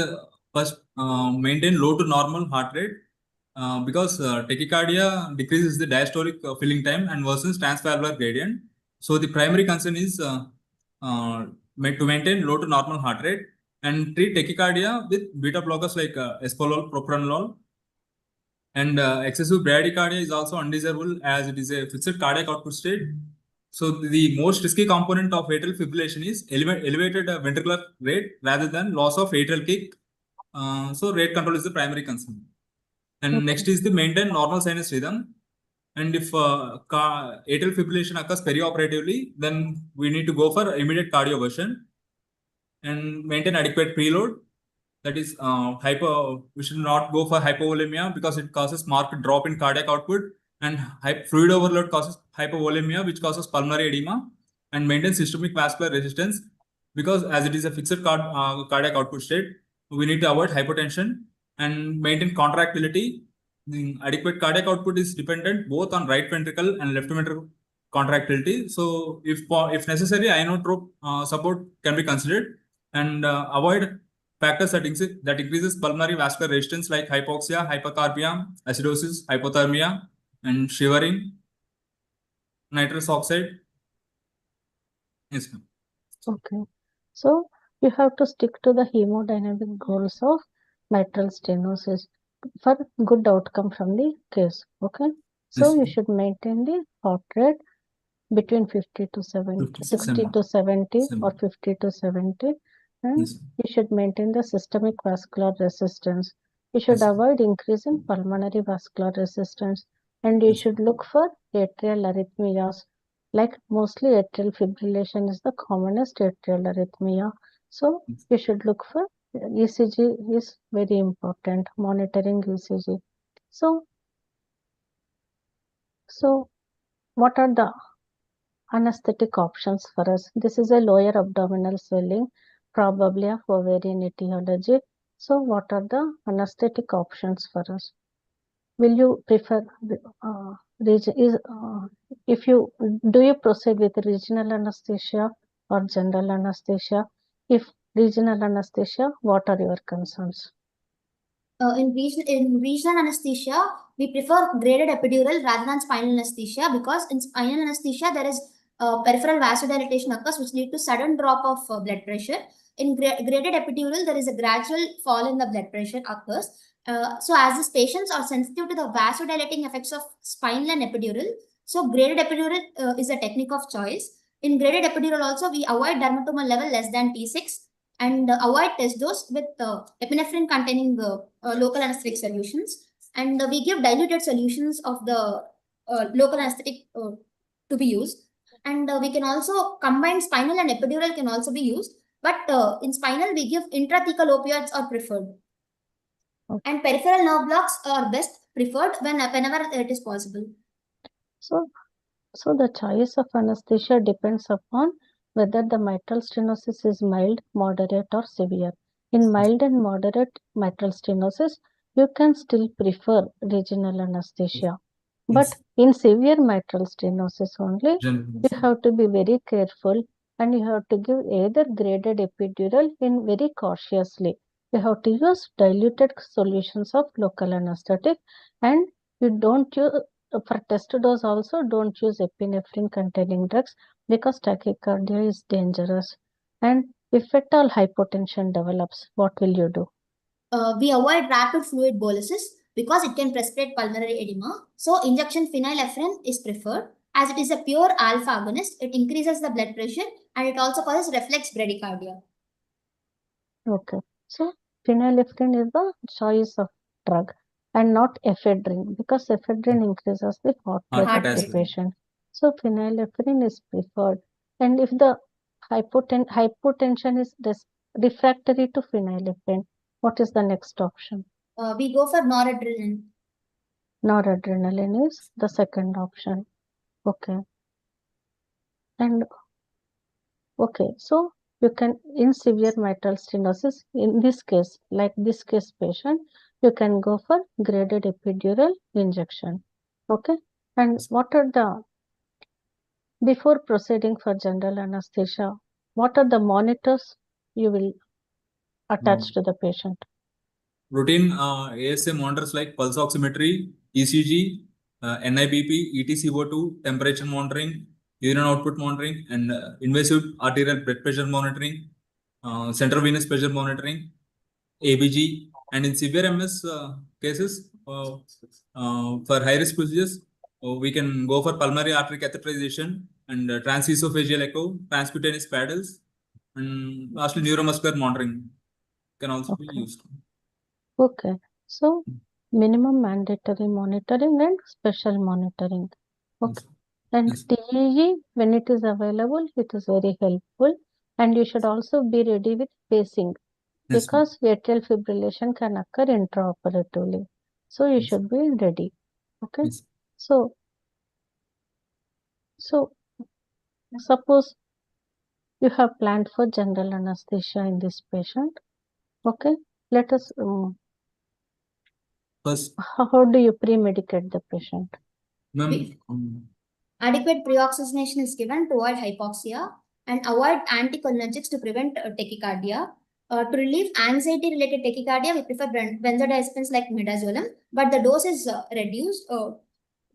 maintain low to normal heart rate because tachycardia decreases the diastolic filling time and worsens transvalvular gradient. So the primary concern is to maintain low to normal heart rate and treat tachycardia with beta blockers like espolinol, propranolol. And excessive bradycardia is also undesirable as it is a fixed cardiac output state. So the most risky component of atrial fibrillation is elevated ventricular rate rather than loss of atrial kick. So rate control is the primary concern. And Okay. next is the maintain normal sinus rhythm. And if atrial fibrillation occurs perioperatively, then we need to go for immediate cardioversion and maintain adequate preload That is, we should not go for hypovolemia because it causes marked drop in cardiac output, and fluid overload causes hypovolemia, which causes pulmonary edema, and maintain systemic vascular resistance. Because as it is a fixed cardiac output state, we need to avoid hypotension and maintain contractility. The adequate cardiac output is dependent both on right ventricle and left ventricle contractility. So if necessary, inotrope support can be considered, and avoid factors that increases pulmonary vascular resistance like hypoxia, hypercarbia, acidosis, hypothermia, and shivering, nitrous oxide. Yes, ma'am. Okay. So you have to stick to the hemodynamic goals of mitral stenosis for good outcome from the case. Okay. So Yes. you should maintain the heart rate between 50 to 70, 60 to 70 or 50 to 70, and Yes. you should maintain the systemic vascular resistance. You should Yes. avoid increase in pulmonary vascular resistance, and you Yes. should look for atrial arrhythmias. Like mostly atrial fibrillation is the commonest atrial arrhythmia. So you should look for ECG is very important, monitoring ECG. So what are the anesthetic options for us? This is a lower abdominal swelling, probably of ovarian etiology. So what are the anesthetic options for us? Will you prefer if you do you proceed with regional anesthesia or general anesthesia? If regional anesthesia, what are your concerns? In regional anesthesia, we prefer graded epidural rather than spinal anesthesia, because in spinal anesthesia there is peripheral vasodilatation occurs, which lead to sudden drop of blood pressure. In graded epidural, there is a gradual fall in the blood pressure occurs. So as these patients are sensitive to the vasodilating effects of spinal and epidural, so graded epidural is a technique of choice. In graded epidural also, we avoid dermatomal level less than T6 and avoid test dose with epinephrine containing local anesthetic solutions. And we give diluted solutions of the local anesthetic to be used. And we can also combine spinal and epidural can also be used. But in spinal, we give intrathecal opioids are preferred. Okay. And peripheral nerve blocks are best preferred whenever it is possible. So the choice of anesthesia depends upon whether the mitral stenosis is mild, moderate, or severe. In mild and moderate mitral stenosis, you can still prefer regional anesthesia. But in severe mitral stenosis only, you have to be very careful, and you have to give either graded epidural in very cautiously. You have to use diluted solutions of local anesthetic, and you don't use for test dose also don't use epinephrine containing drugs because tachycardia is dangerous. And if at all hypotension develops, what will you do? We avoid rapid fluid boluses because it can precipitate pulmonary edema. So injection phenylephrine is preferred as it is a pure alpha agonist. It increases the blood pressure and it also causes reflex bradycardia. Okay, so phenylephrine is the choice of drug and not ephedrine, because ephedrine increases the heart rate of the patient. So phenylephrine is preferred. And if the hypotension is refractory to phenylephrine, what is the next option? We go for noradrenaline. Noradrenaline is the second option. Okay. And okay, so you can, in severe mitral stenosis, in this case, like this case patient, you can go for graded epidural injection. Okay. And what are the, before proceeding for general anesthesia, what are the monitors you will attach to the patient? Routine ASA monitors like pulse oximetry, ECG, NIBP, ETCO2, temperature monitoring, urine output monitoring, and invasive arterial blood pressure monitoring, central venous pressure monitoring, ABG, and in severe MS cases, for high-risk procedures, we can go for pulmonary artery catheterization and transesophageal echo, transcutaneous paddles, and lastly neuromuscular monitoring can also be used. Okay, so minimum mandatory monitoring and special monitoring. Okay, and TEE, when it is available, it is very helpful, and you should also be ready with pacing. Yes, ma'am. because atrial fibrillation can occur intraoperatively. So you Yes. should be ready. Okay. Yes. So suppose you have planned for general anesthesia in this patient. Okay. Let us, First, how do you pre-medicate the patient? ma'am, Adequate preoxygenation is given to avoid hypoxia and avoid anticoagulants to prevent tachycardia. To relieve anxiety-related tachycardia, we prefer benzodiazepines like midazolam, but the dose is reduced to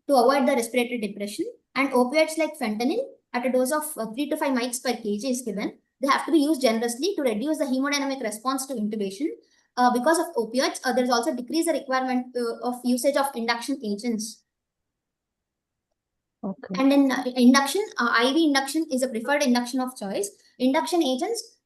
avoid the respiratory depression. And opioids like fentanyl at a dose of 3 to 5 mics per kg is given. They have to be used generously to reduce the hemodynamic response to intubation. Because of opioids, there is also decrease the requirement of usage of induction agents. Okay. And in induction, IV induction is a preferred induction of choice. Induction agents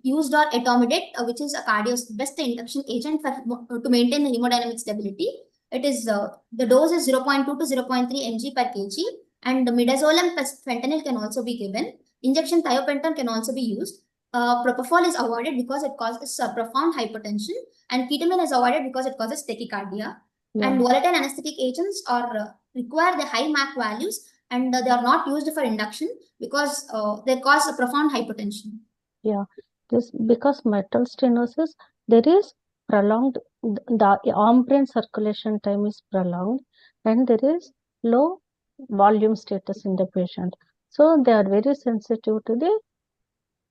used are etomidate, which is a best induction agent for to maintain the hemodynamic stability. It is the dose is 0.2 to 0.3 mg per kg, and the midazolam plus fentanyl can also be given. Injection thiopental can also be used. Propofol is avoided because it causes profound hypotension, and ketamine is avoided because it causes tachycardia. Yeah. And volatile anesthetic agents are require the high MAC values, and they are not used for induction because they cause a profound hypotension. Yeah, this because mitral stenosis, there is prolonged, the arm brain circulation time is prolonged, and there is low volume status in the patient. So they are very sensitive to the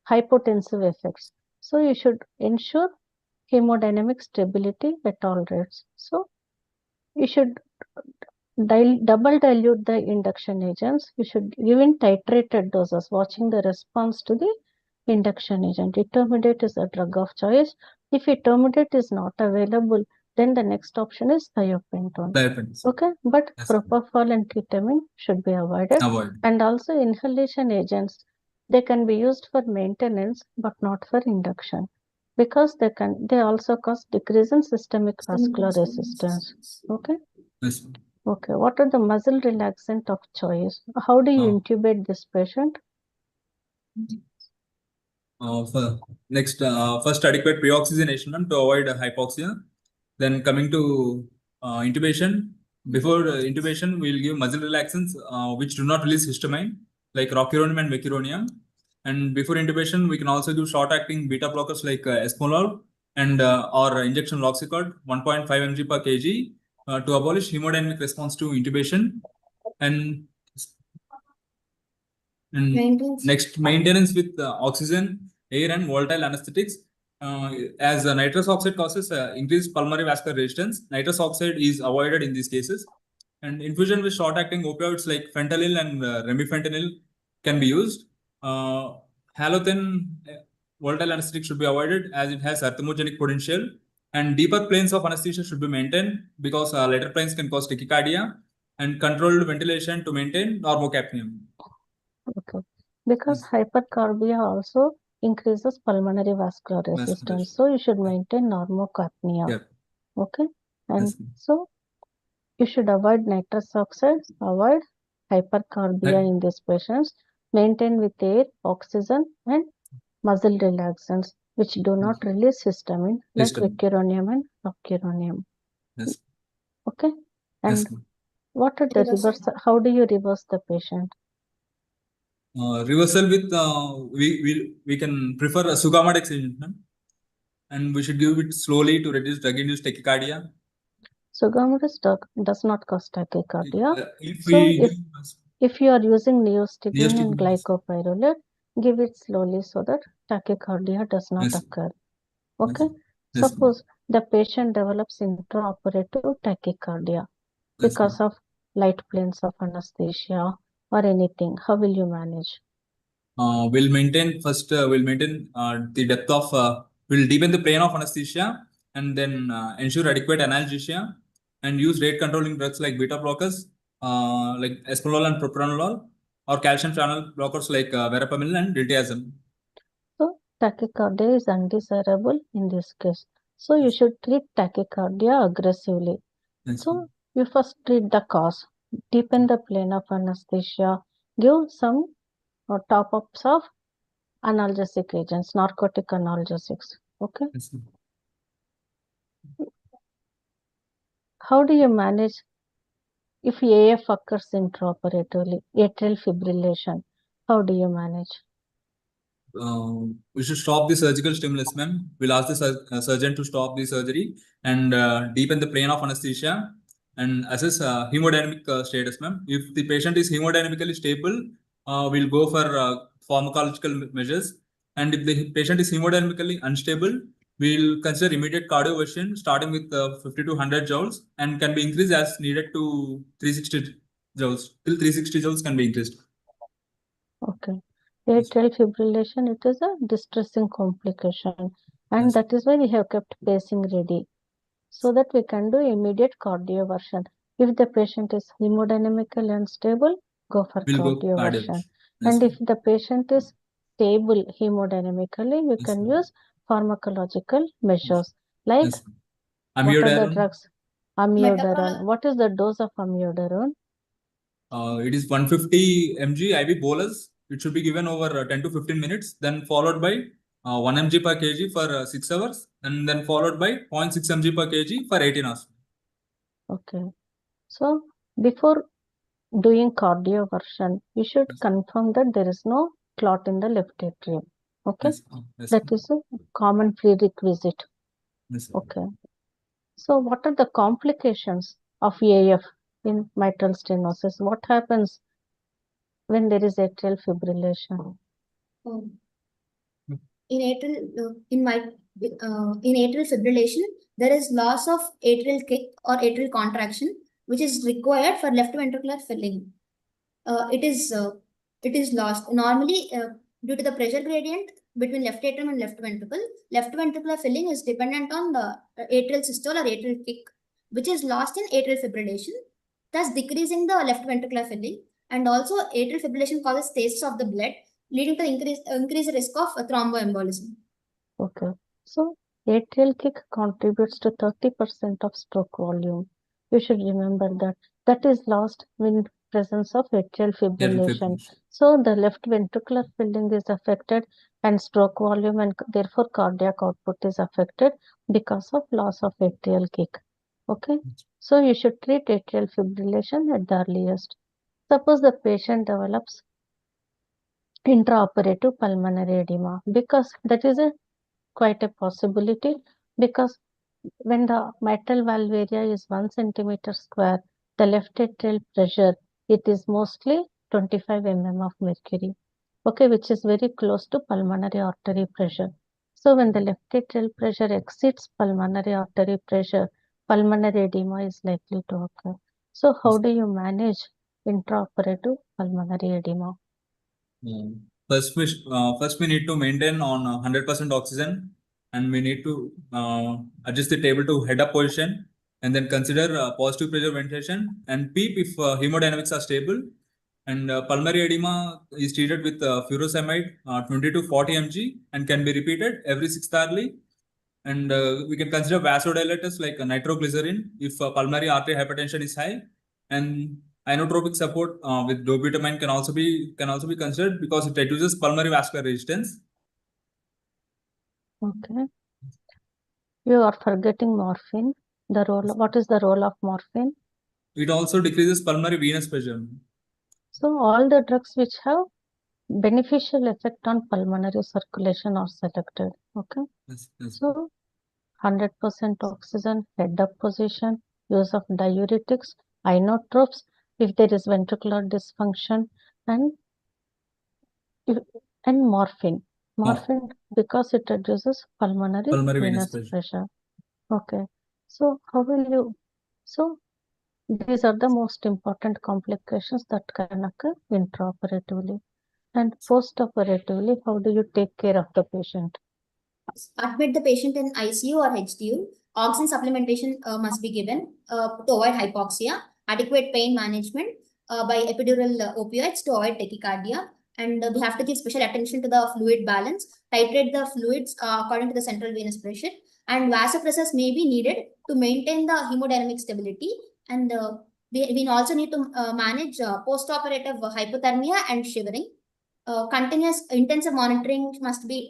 hypotensive effects. So you should ensure hemodynamic stability at all rates. So you should double dilute the induction agents. You should give in titrated doses, watching the response to the induction agent. Etomidate is a drug of choice. If etomidate is not available, then the next option is thiopentone. Okay, but Yes. propofol and ketamine should be avoided. And also inhalation agents, they can be used for maintenance but not for induction, because they also cause decrease in systemic vascular resistance. Okay. Yes. Okay, what are the muscle relaxant of choice? How do you intubate this patient? First adequate preoxygenation to avoid hypoxia. Then coming to intubation. Before intubation, we will give muscle relaxants which do not release histamine, like rocuronium and vecuronium. And before intubation, we can also give short-acting beta blockers like esmolol and or injection loxicod 1.5 mg per kg to abolish hemodynamic response to intubation. And next, maintenance with oxygen, air, and volatile anesthetics. As nitrous oxide causes increased pulmonary vascular resistance, nitrous oxide is avoided in these cases. And infusion with short-acting opioids like fentanyl and remifentanil can be used. Halothane volatile anesthetic should be avoided as it has arrhythmogenic potential. And deeper planes of anesthesia should be maintained because later planes can cause tachycardia, and controlled ventilation to maintain normocapnia. Okay, because hypercarbia also increases pulmonary vascular resistance, so you should maintain normocapnia. Yep. Okay, and so you should avoid nitrous oxide, avoid hypercarbia in these patients, maintain with air, oxygen, and muscle relaxants which do not release histamine, like vecuronium and rocuronium. Yes. Okay, and what are the reverse? How do you reverse the patient? Reversal with we can prefer a Sugammadex agent, and we should give it slowly to reduce drug-induced tachycardia. Sugammadex does not cause tachycardia. If you are using neostigmine and glycopyrrolate, give it slowly so that tachycardia does not occur. Okay. Suppose the patient develops intraoperative tachycardia because of light planes of anesthesia or anything. How will you manage? We'll maintain the depth of, we'll deepen the plane of anesthesia and then ensure adequate analgesia and use rate controlling drugs like beta blockers, like esmolol and propranolol, or calcium channel blockers like verapamil and diltiazem. So tachycardia is undesirable in this case. So you should treat tachycardia aggressively. So you first treat the cause, deepen the plane of anesthesia, give some top-ups of analgesic agents, narcotic analgesics. Okay. Yes, ma'am. How do you manage if AF occurs intraoperatively, atrial fibrillation? How do you manage? We should stop the surgical stimulus, ma'am. We'll ask the surgeon to stop the surgery and deepen the plane of anesthesia and assess hemodynamic status, ma'am. If the patient is hemodynamically stable, we'll go for pharmacological measures. And if the patient is hemodynamically unstable, we'll consider immediate cardioversion starting with 50 to 100 joules and can be increased as needed to 360 joules. Till 360 joules can be increased. Okay. Atrial fibrillation, it is a distressing complication, and Yes. that is why we have kept pacing ready so that we can do immediate cardioversion. If the patient is hemodynamically unstable, go for We'll go cardioversion. cardiac. And Yes. if the patient is stable hemodynamically, we Yes. can use pharmacological measures like Yes. what are the Amiodarone. drugs? Amiodarone. Metoprolol. What is the dose of amiodarone? It is 150 mg IV bolus. It should be given over 10 to 15 minutes, then followed by 1 mg per kg for 6 hours, and then followed by 0.6 mg per kg for 18 hours. Okay. So before doing cardioversion, you should confirm that there is no clot in the left atrium. Okay. Yes. Yes. That is a common prerequisite. Yes. Okay. So what are the complications of AF in mitral stenosis? What happens when there is atrial fibrillation? In atrial fibrillation, there is loss of atrial kick or atrial contraction, which is required for left ventricular filling. It is lost normally due to the pressure gradient between left atrium and left ventricle. Left ventricular filling is dependent on the atrial systole or atrial kick, which is lost in atrial fibrillation, thus decreasing the left ventricular filling. And also, atrial fibrillation causes stasis of the blood, leading to increased risk of thromboembolism. Okay. So atrial kick contributes to 30% of stroke volume. You should remember that. That is lost in presence of atrial fibrillation. So the left ventricular filling is affected and stroke volume and therefore cardiac output is affected because of loss of atrial kick. Okay. So you should treat atrial fibrillation at the earliest. Suppose the patient develops intraoperative pulmonary edema, because that is quite a possibility, because when the mitral valve area is 1 centimeter square, the left atrial pressure, it is mostly 25 mm of mercury, okay, which is very close to pulmonary artery pressure. So when the left atrial pressure exceeds pulmonary artery pressure, pulmonary edema is likely to occur. So how do you manage intraoperative pulmonary edema? First, we need to maintain on 100% oxygen, and we need to adjust the table to head up position, and then consider positive pressure ventilation and PEEP if hemodynamics are stable. And pulmonary edema is treated with furosemide 20 to 40 mg and can be repeated every 6th hourly. And we can consider vasodilators like nitroglycerin if pulmonary artery hypertension is high, and inotropic support with dobutamine can also be considered because it reduces pulmonary vascular resistance. Okay. You are forgetting morphine. The role. What is the role of morphine? It also decreases pulmonary venous pressure. So all the drugs which have beneficial effect on pulmonary circulation are selected. Okay. Yes, yes. So 100% oxygen, head up position, use of diuretics, inotropes if there is ventricular dysfunction, and morphine. Morphine because it reduces pulmonary venous pressure. Okay. So how will you? So these are the most important complications that can occur intraoperatively. And postoperatively, how do you take care of the patient? Admit the patient in ICU or HDU. Oxygen supplementation must be given to avoid hypoxia. Adequate pain management by epidural opioids to avoid tachycardia. And we have to give special attention to the fluid balance. Titrate the fluids according to the central venous pressure. And vasopressors may be needed to maintain the hemodynamic stability. And we also need to manage postoperative hypothermia and shivering. continuous intensive monitoring must be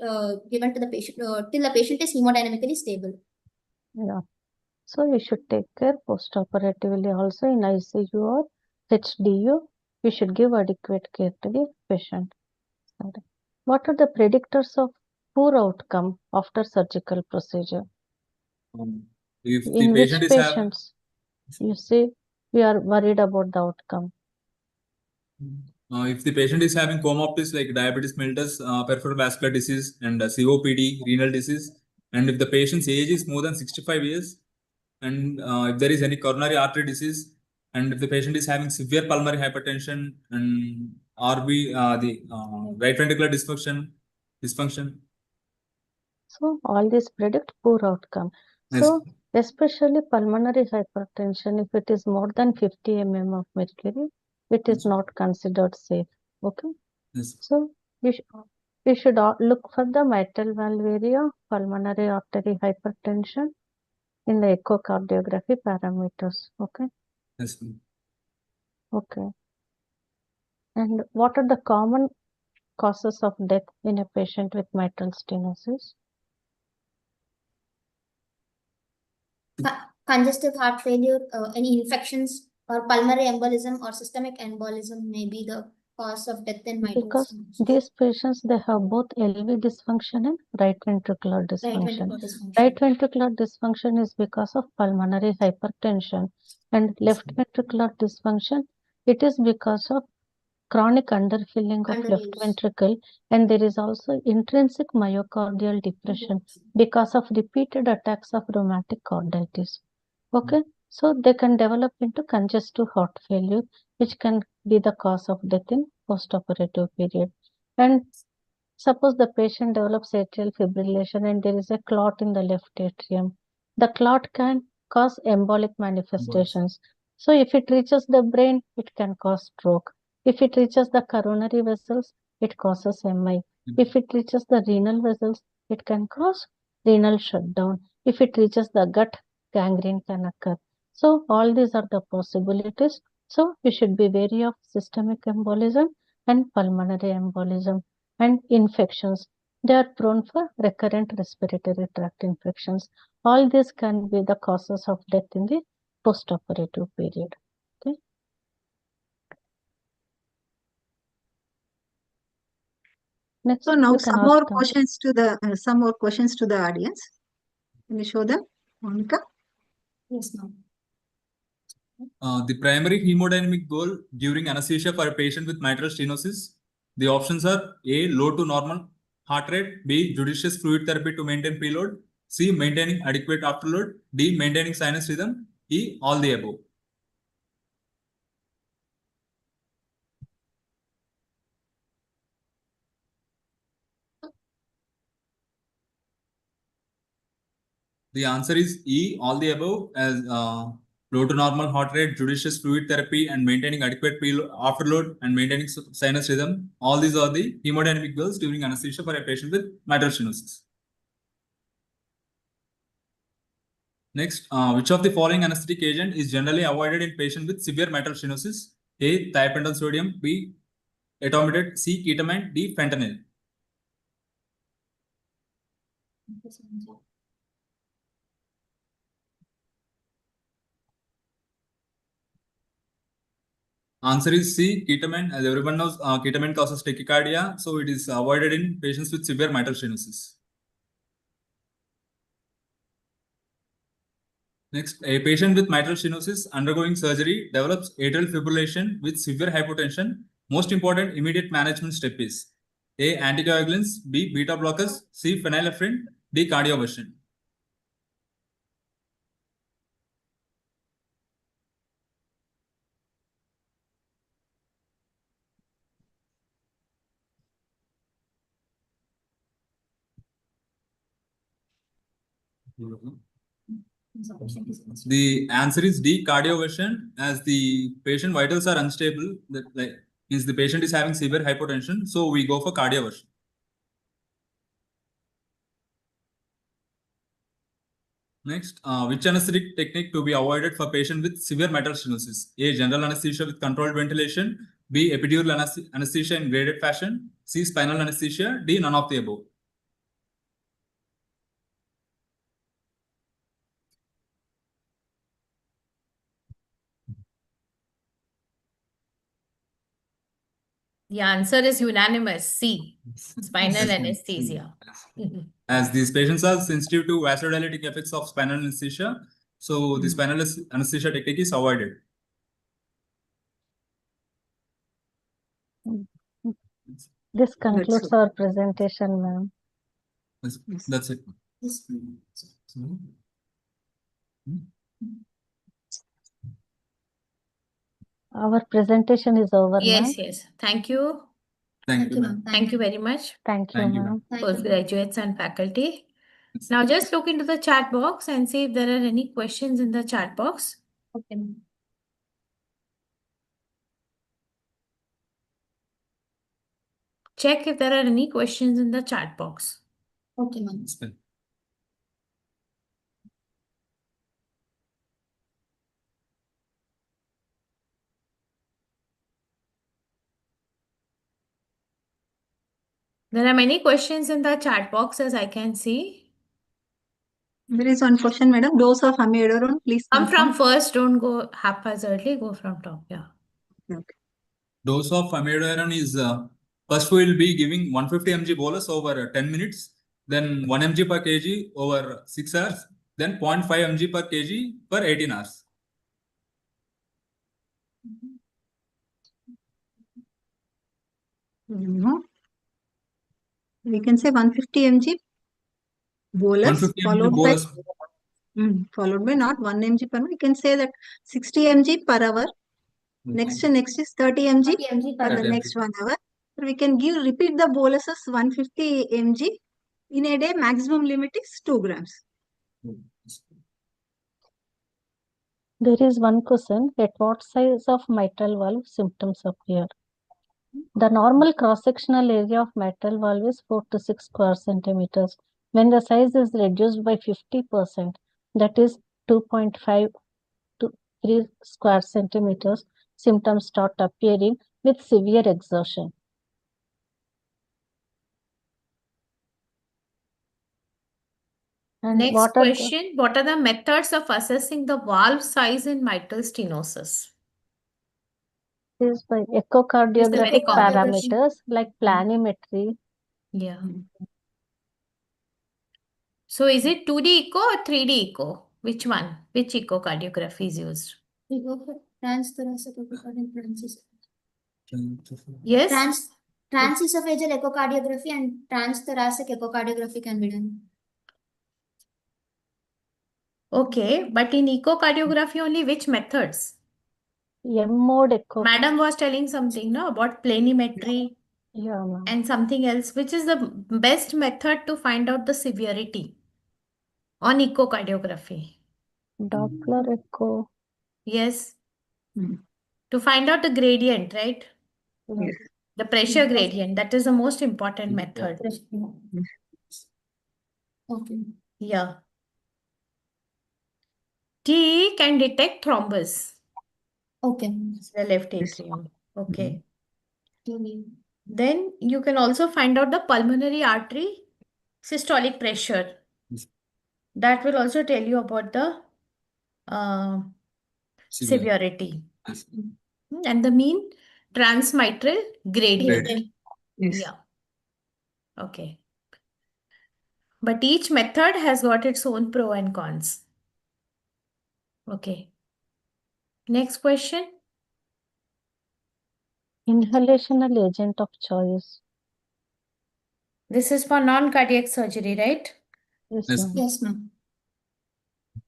given to the patient till the patient is hemodynamically stable. Yeah. So you should take care postoperatively also in ICU or HDU. You should give adequate care to the patient. What are the predictors of poor outcome after surgical procedure? If the In which patient is having, patients you say we are worried about the outcome? if the patient is having comorbidities like diabetes mellitus, peripheral vascular disease, and COPD, renal disease, and if the patient's age is more than 65 years, and if there is any coronary artery disease, and if the patient is having severe pulmonary hypertension and RV, the right ventricular dysfunction. So all these predict poor outcome. Yes. So especially pulmonary hypertension, if it is more than 50 mm of mercury, it is Yes. not considered safe. Okay. Yes. So you should look for the mitral valve area, pulmonary artery hypertension in the echocardiography parameters. Okay. Yes. Okay. And what are the common causes of death in a patient with mitral stenosis? Congestive heart failure, any infections, or pulmonary embolism or systemic embolism may be the cause of death in mitral Because stenosis. these patients, they have both LV dysfunction and right ventricular Right dysfunction. ventricular dysfunction. Right ventricular dysfunction is because of pulmonary hypertension, and left ventricular dysfunction, it is because of chronic underfilling of left Underuse. ventricle, and there is also intrinsic myocardial depression because of repeated attacks of rheumatic carditis. Okay, so they can develop into congestive heart failure, which can be the cause of death in postoperative period. And suppose the patient develops atrial fibrillation and there is a clot in the left atrium. The clot can cause embolic manifestations. So if it reaches the brain, it can cause stroke. If it reaches the coronary vessels, it causes MI. If it reaches the renal vessels, it can cause renal shutdown. If it reaches the gut, gangrene can occur. So all these are the possibilities. So we should be wary of systemic embolism and pulmonary embolism and infections. They are prone for recurrent respiratory tract infections. All these can be the causes of death in the postoperative period. Okay. Next, So now you can some ask more them. questions to the audience. Can you show them, Monica? Yes, ma'am. The primary hemodynamic goal during anesthesia for a patient with mitral stenosis, the options are A, low to normal heart rate, B, judicious fluid therapy to maintain preload, C, maintaining adequate afterload, D, maintaining sinus rhythm, E, all the above. The answer is E, all the above, as low to normal heart rate, judicious fluid therapy, and maintaining adequate afterload and maintaining sinus rhythm. All these are the hemodynamic goals during anesthesia for a patient with mitral stenosis. Next, which of the following anesthetic agent is generally avoided in patient with severe mitral stenosis? A, thiopentone sodium, B, etomidate, C, ketamine, D, fentanyl. Answer is C, ketamine. As everyone knows, ketamine causes tachycardia, so it is avoided in patients with severe mitral stenosis. Next, a patient with mitral stenosis undergoing surgery develops atrial fibrillation with severe hypotension. Most important immediate management step is A, anticoagulants, B, beta blockers, C, phenylephrine, D, cardioversion. The answer is D, cardioversion, as the patient vitals are unstable. That means the patient is having severe hypotension, so we go for cardioversion. Next, which anesthetic technique to be avoided for patient with severe mitral stenosis? A, general anesthesia with controlled ventilation. B, epidural anesthesia in graded fashion. C. Spinal anesthesia. D. None of the above. The answer is unanimous. C. Spinal Yes. anesthesia. As these patients are sensitive to vasodilating effects of spinal anesthesia, so the spinal anesthesia technique is avoided. This concludes our presentation, ma'am. That's it. Our presentation is over, ma'am. Yes, yes. Thank you. Thank you, ma'am. Thank you very much, Thank you, Thank you, ma'am. ma'am. postgraduates and faculty. Now just look into the chat box and see if there are any questions in the chat box. Okay, ma'am. Check if there are any questions in the chat box. Okay, ma'am. There are many questions in the chat box as I can see. There is one question, madam. Dose of amiodarone, please Come from confirm. first, don't go haphazardly, go from top. Yeah. Okay. Dose of amiodarone is first we will be giving 150 mg bolus over 10 minutes, then 1 mg per kg over 6 hours, then 0.5 mg per kg per 18 hours. We can say 150 mg bolus 150 mg bolus. followed by not 1 mg per hour. We can say that 60 mg per hour. Next is 30 mg 30 mg per for the hour. next 1 hour. We can repeat the boluses 150 mg in a day. Maximum limit is 2 grams. There is one question: at what size of mitral valve symptoms appear? The normal cross-sectional area of mitral valve is 4 to 6 square centimeters. When the size is reduced by 50%, that is 2.5 to 3 square centimeters, symptoms start appearing with severe exertion. And Next what are question, what are the methods of assessing the valve size in mitral stenosis? is by echocardiographic common parameters like planimetry. Yeah. So is it 2D echo or 3D echo? Which one? Which echocardiography is used? We go for transthoracic echocardiogram. Yes? Transesophageal echocardiography and transthoracic echocardiography can be done. Okay, but in echocardiography only which methods? M-mode echo. Madam was telling something, no, about planimetry Yeah, ma'am. and something else. Which is the best method to find out the severity on echocardiography? Doppler echo. Yes. To find out the gradient, right? Yes. The pressure gradient, that is the most important method. Okay. Yeah. T can detect thrombus, Okay. the left atrium. Okay. Okay. Then you can also find out the pulmonary artery systolic pressure. That will also tell you about the severity. And the mean transmitral gradient. Yes. Yeah. Okay. But each method has got its own pro and cons. Okay. Next question. Inhalational agent of choice. This is for non-cardiac surgery, right? Yes, Yes. ma'am. Yes, ma'am.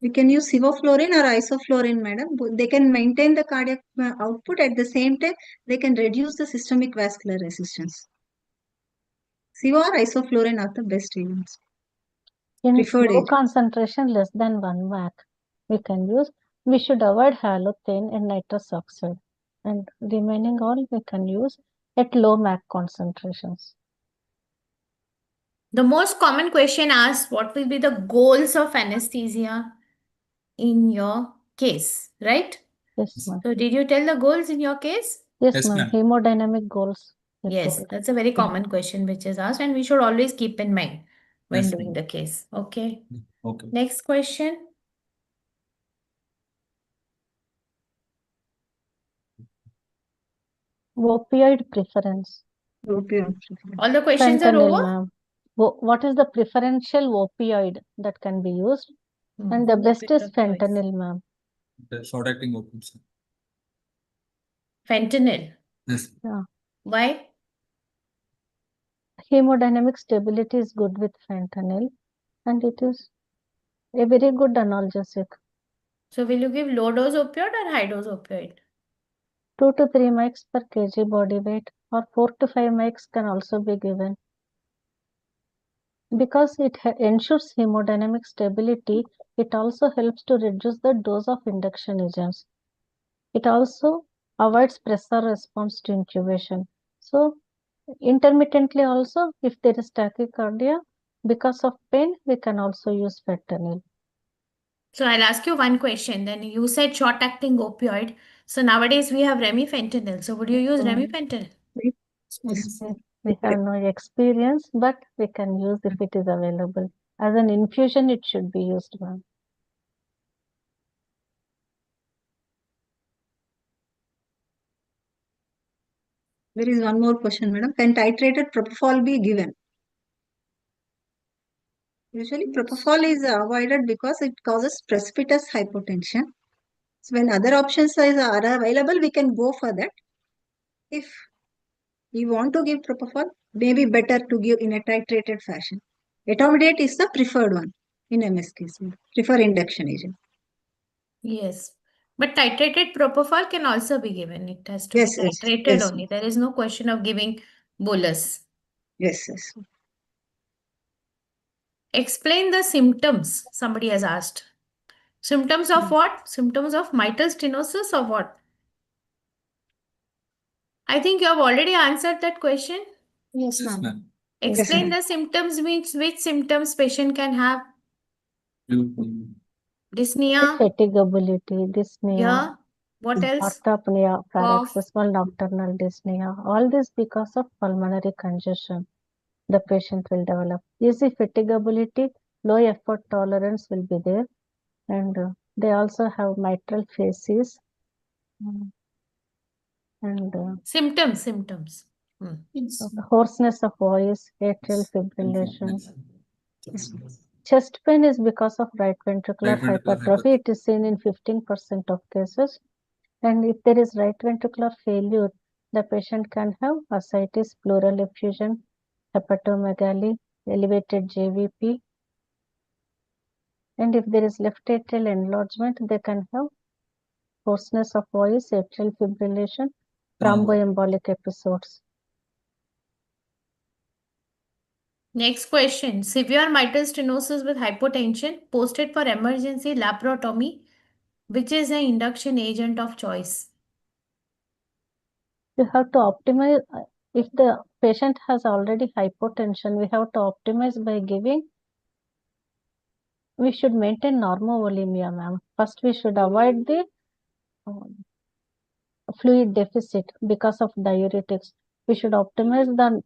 We can use sevoflurane or isoflurane, madam. They can maintain the cardiac output at the same time. They can reduce the systemic vascular resistance. Sevo or isoflurane are the best agents. In Preferred low agent. concentration less than 1 mAc, we should avoid halothane and nitrous oxide. And remaining all we can use at low MAC concentrations. The most common question asks, what will be the goals of anesthesia in your case, right? Yes, ma'am. So did you tell the goals in your case? Yes, Yes, ma'am. ma'am. Hemodynamic goals. Yes, reported. that's a very common question which is asked, and we should always keep in mind when Yes, doing ma'am. the case. Okay. Okay. Next question. Opioid preference. Opium. All the questions are Fentanyl, over? ma'am. What is the preferential opioid that can be used? And the best Opioid is of choice. fentanyl, ma'am. The short-acting opiates. Fentanyl. Yes. Yeah. Why? Hemodynamic stability is good with fentanyl, and it is a very good analgesic. So will you give low dose opioid or high dose opioid? 2 to 3 mics per kg body weight, or 4 to 5 mics can also be given. Because it ensures hemodynamic stability, it also helps to reduce the dose of induction agents. It also avoids pressure response to intubation. So, intermittently also, if there is tachycardia, because of pain, we can also use fentanyl. So I'll ask you one question. Then you said short-acting opioid. So nowadays we have remifentanil. So would you use remifentanil? Yes. We have no experience, but we can use if it is available. As an infusion, it should be used, ma'am. There is one more question, madam. Can titrated propofol be given? Usually propofol is avoided because it causes precipitous hypotension. So when other options are available, we can go for that. If we want to give propofol, maybe better to give in a titrated fashion. Etomidate is the preferred one in MS case, prefer induction agent. Yes. But titrated propofol can also be given. It has to Yes, be yes, titrated yes. only. There is no question of giving bolus. Yes, yes. Explain the symptoms, somebody has asked. Symptoms of what? Symptoms of mitral stenosis or what? I think you have already answered that question. Yes, Yes, ma'am. ma'am. Explain ma'am. the symptoms, which symptoms patient can have. Dyspnea. Fatigability, dyspnea, Yeah. What else? orthopnea, Cough. paroxysmal nocturnal dyspnea. All this because of pulmonary congestion. The patient will develop easy fatigability, low effort tolerance will be there, and they also have mitral phases and Symptoms. hoarseness of voice, atrial fibrillation. Chest pain is because of right ventricular Right ventricular hypertrophy. It is seen in 15% of cases. And if there is right ventricular failure, the patient can have ascites, pleural effusion, hepatomegaly, elevated JVP. And if there is left atrial enlargement, they can have hoarseness of voice, atrial fibrillation, thromboembolic episodes. Next question. Severe mitral stenosis with hypotension posted for emergency laparotomy. Which is an induction agent of choice? You have to optimize. If the patient has already hypotension, we have to optimize by giving. We should maintain normovolemia, ma'am. First, we should avoid the fluid deficit because of diuretics. We should optimize the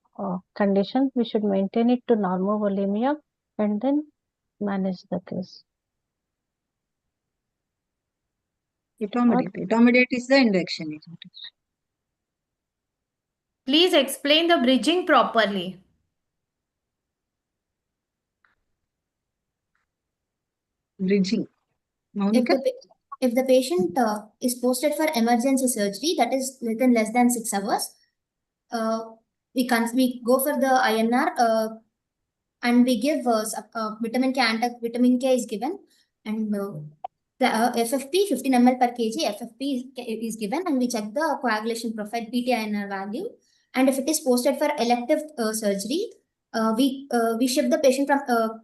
condition. We should maintain it to normovolemia and then manage the case. Etomidate is the induction agent. Please explain the bridging properly. Bridging. If Monica? the patient is posted for emergency surgery, that is within less than 6 hours, we go for the INR and we give vitamin K. Vitamin K is given, and the FFP 15 ml per kg FFP is given, and we check the coagulation profile PTINR value. And if it is posted for elective surgery, we shift the patient from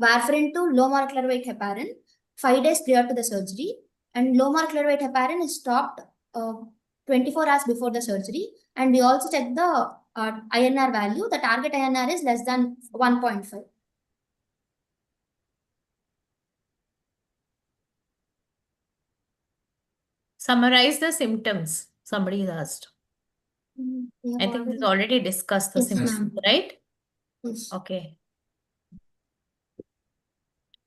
warfarin to low molecular weight heparin 5 days prior to the surgery, and low molecular weight heparin is stopped 24 hours before the surgery. And we also check the INR value. The target INR is less than 1.5. Summarize the symptoms, somebody has asked. We have I think we've already. already discussed the Yes, symptoms, ma'am. right? Yes. Okay.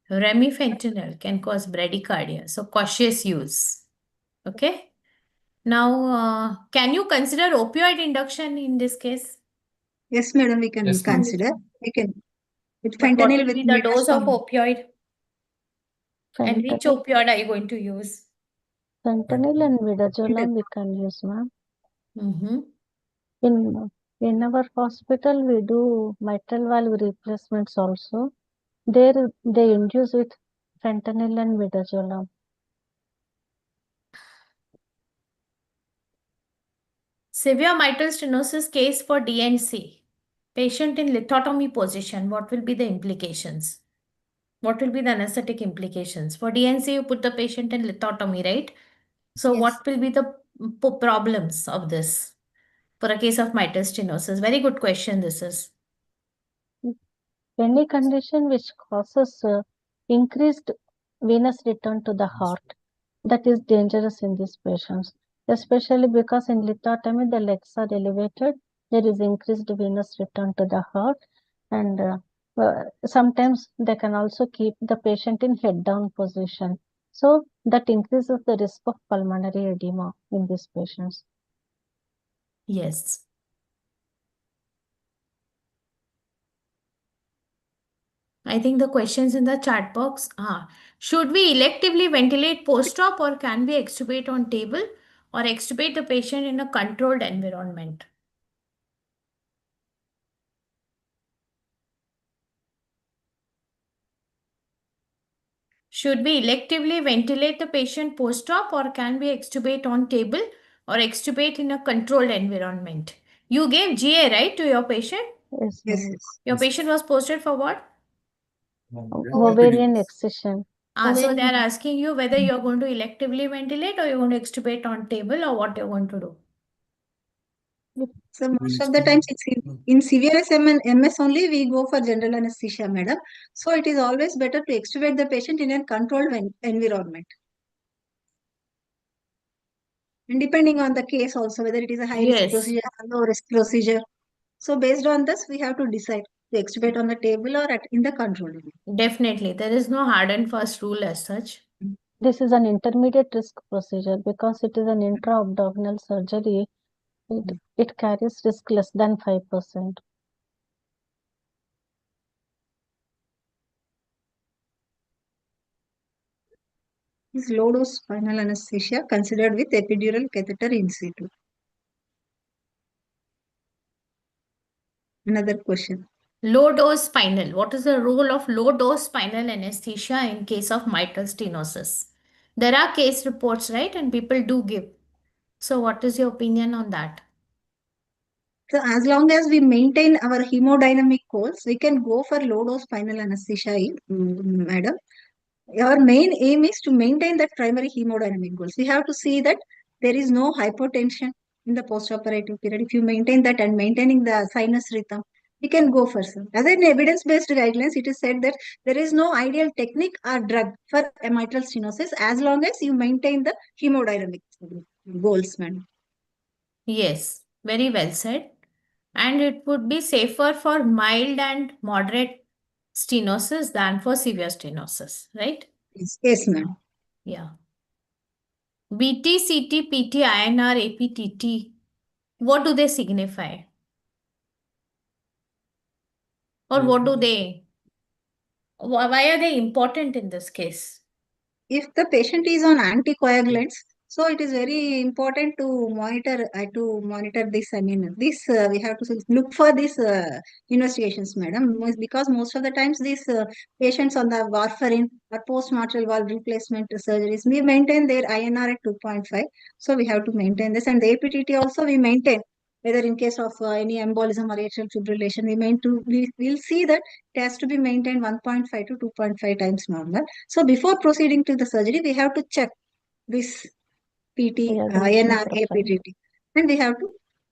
Remifentanil can cause bradycardia, so cautious use. Okay. Now, can you consider opioid induction in this case? Yes, madam, we can Yes, ma'am. consider. We can with But what fentanyl will with be the dose of midazolam. opioid? And which Fentanyl, opioid are you going to use? fentanyl and midazolam we can use, ma'am. Mm-hmm. In our hospital, we do mitral valve replacements also. There they induce with fentanyl and midazolam. Severe mitral stenosis case for DNC. Patient in lithotomy position. What will be the implications? What will be the anesthetic implications? For DNC, you put the patient in lithotomy, right? So Yes. what will be the problems of this for a case of mitral stenosis? Very good question this is. Any condition which causes increased venous return to the heart, that is dangerous in these patients, especially because in lithotomy the legs are elevated, there is increased venous return to the heart, and sometimes they can also keep the patient in head down position. So that increases the risk of pulmonary edema in these patients. Yes. I think the questions in the chat box are, should we electively ventilate post-op or can we extubate on table or extubate the patient in a controlled environment? Should we electively ventilate the patient post-op or can we extubate on table or extubate in a controlled environment? You gave GA, right, to your patient? Yes, Yes, ma'am. yes. Your patient was posted for what? Ovarian excision. So they are asking you whether you're going to electively ventilate or you're going to extubate on table or what you're going to do. So most of the times it's in severe SM and MS only we go for general anesthesia, madam. So it is always better to extubate the patient in a controlled environment. And depending on the case also, whether it is a high risk Yes. procedure or low risk procedure. So based on this, we have to decide to extubate on the table or in the controlled room. Definitely. There is no hard and fast rule as such. This is an intermediate risk procedure because it is an intra-abdominal surgery. It carries risk less than 5%. Is low dose spinal anesthesia considered with epidural catheter in situ? Another question. Low dose spinal. What is the role of low dose spinal anesthesia in case of mitral stenosis? There are case reports, right? And people do give. So what is your opinion on that? So as long as we maintain our hemodynamic goals, we can go for low dose spinal anesthesia, madam. Our main aim is to maintain that primary hemodynamic goals. We have to see that there is no hypotension in the postoperative period. If you maintain that and maintaining the sinus rhythm, we can go for some. As an evidence-based guidelines, it is said that there is no ideal technique or drug for a mitral stenosis as long as you maintain the hemodynamic goals, madam. Yes, very well said. And it would be safer for mild and moderate stenosis than for severe stenosis, right? Yes, yes, ma'am. Yeah. BT, CT, PT, INR, APTT. What do they signify? Or what do they, why are they important in this case? If the patient is on anticoagulants, so it is very important to monitor this. I mean, this we have to look for these investigations, madam, because most of the times these patients on the warfarin or post-mitral valve replacement surgeries, we maintain their INR at 2.5. So we have to maintain this, and the APTT also we maintain. Whether in case of any embolism or atrial fibrillation, we will see that it has to be maintained 1.5 to 2.5 times normal. So before proceeding to the surgery, we have to check this PT, Reagulation INR, profile. APTT. And we have to,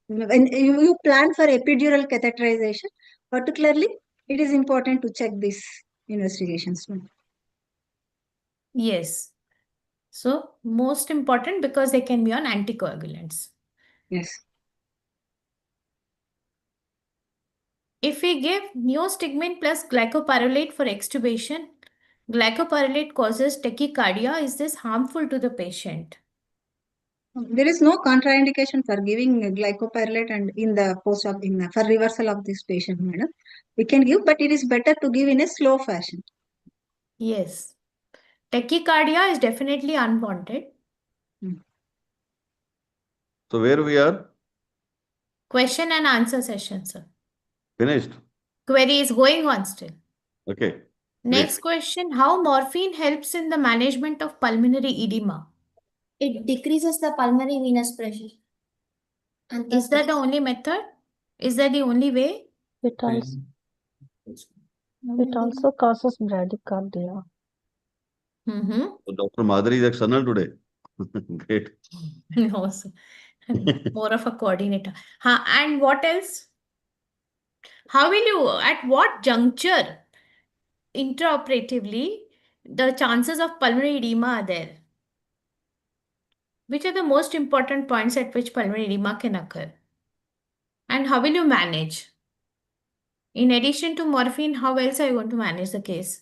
when you plan for epidural catheterization, particularly, it is important to check these investigations. Yes. So most important because they can be on anticoagulants. Yes. If we give neostigmine plus glycopyrrolate for extubation, glycopyrrolate causes tachycardia. Is this harmful to the patient? There is no contraindication for giving glycopyrrolate and in the post-op for reversal of this patient, madam. We can give, but it is better to give in a slow fashion. Yes. Tachycardia is definitely unwanted. So where we are? Question and answer session, sir. Finished? Query is going on still. Okay. Next Great. question, how morphine helps in the management of pulmonary edema? It decreases the pulmonary venous pressure. And Is that the only method? Is that the only way? It also causes bradycardia. Mm-hmm. So Dr. Madhuri is external today. Great. No, sir. More of a coordinator. And what else? How will you, at what juncture, intraoperatively, the chances of pulmonary edema are there? Which are the most important points at which pulmonary edema can occur? And how will you manage? In addition to morphine, how else are you going to manage the case?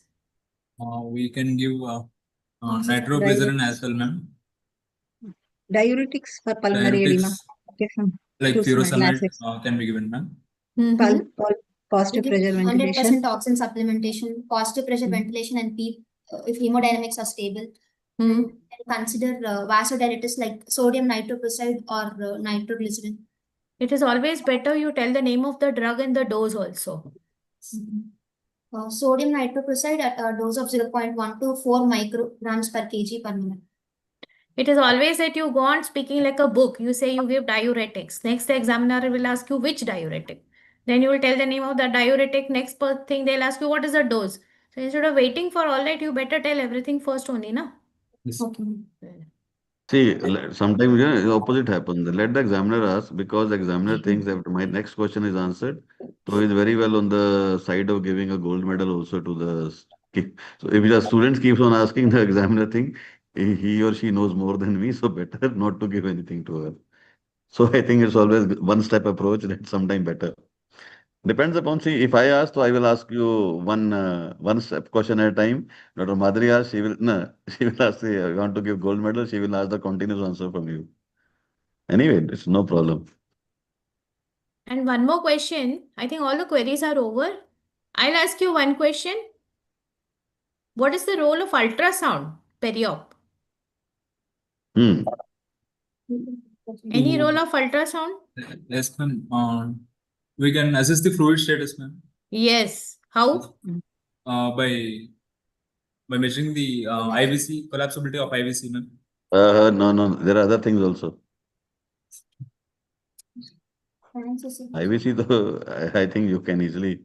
We can give nitroglycerin as well, ma'am. Diuretics for pulmonary edema. Diuretics Okay, like choose my furosemide glasses. can be given, ma'am. Positive We pressure give ventilation. 100% oxygen supplementation, positive pressure ventilation, and PEEP if hemodynamics are stable. And consider vasodilators like sodium nitroprusside or nitroglycerin. It is always better you tell the name of the drug and the dose also. Sodium nitroprusside at a dose of 0.1 to 4 micrograms per kg per minute. It is always that you go on speaking like a book. You say you give diuretics. Next, the examiner will ask you which diuretic. Then you will tell the name of the diuretic. Next thing they'll ask you what is the dose. So instead of waiting for all that, you better tell everything first only, na? Yes. Okay. See, sometimes the opposite happens. Let the examiner ask because the examiner thinks that my next question is answered. So he's very well on the side of giving a gold medal also to the. So if the student keeps on asking the examiner thing, he or she knows more than me, so better not to give anything to her. So I think it's always one step approach. That's sometimes better. Depends upon, see, if I ask, so I will ask you one step question at a time. Dr. Madhuri asks, she will, no, she will ask, say, I want to give gold medal, she will ask the continuous answer from you. Anyway, it's no problem. And one more question. I think all the queries are over. I'll ask you one question. What is the role of ultrasound, periop? Any role of ultrasound? Yes, ma'am. We can assess the fluid status, ma'am. Yes. How? By measuring the IVC, collapsibility of IVC, ma'am. No, there are other things also. IVC, though, I think you can easily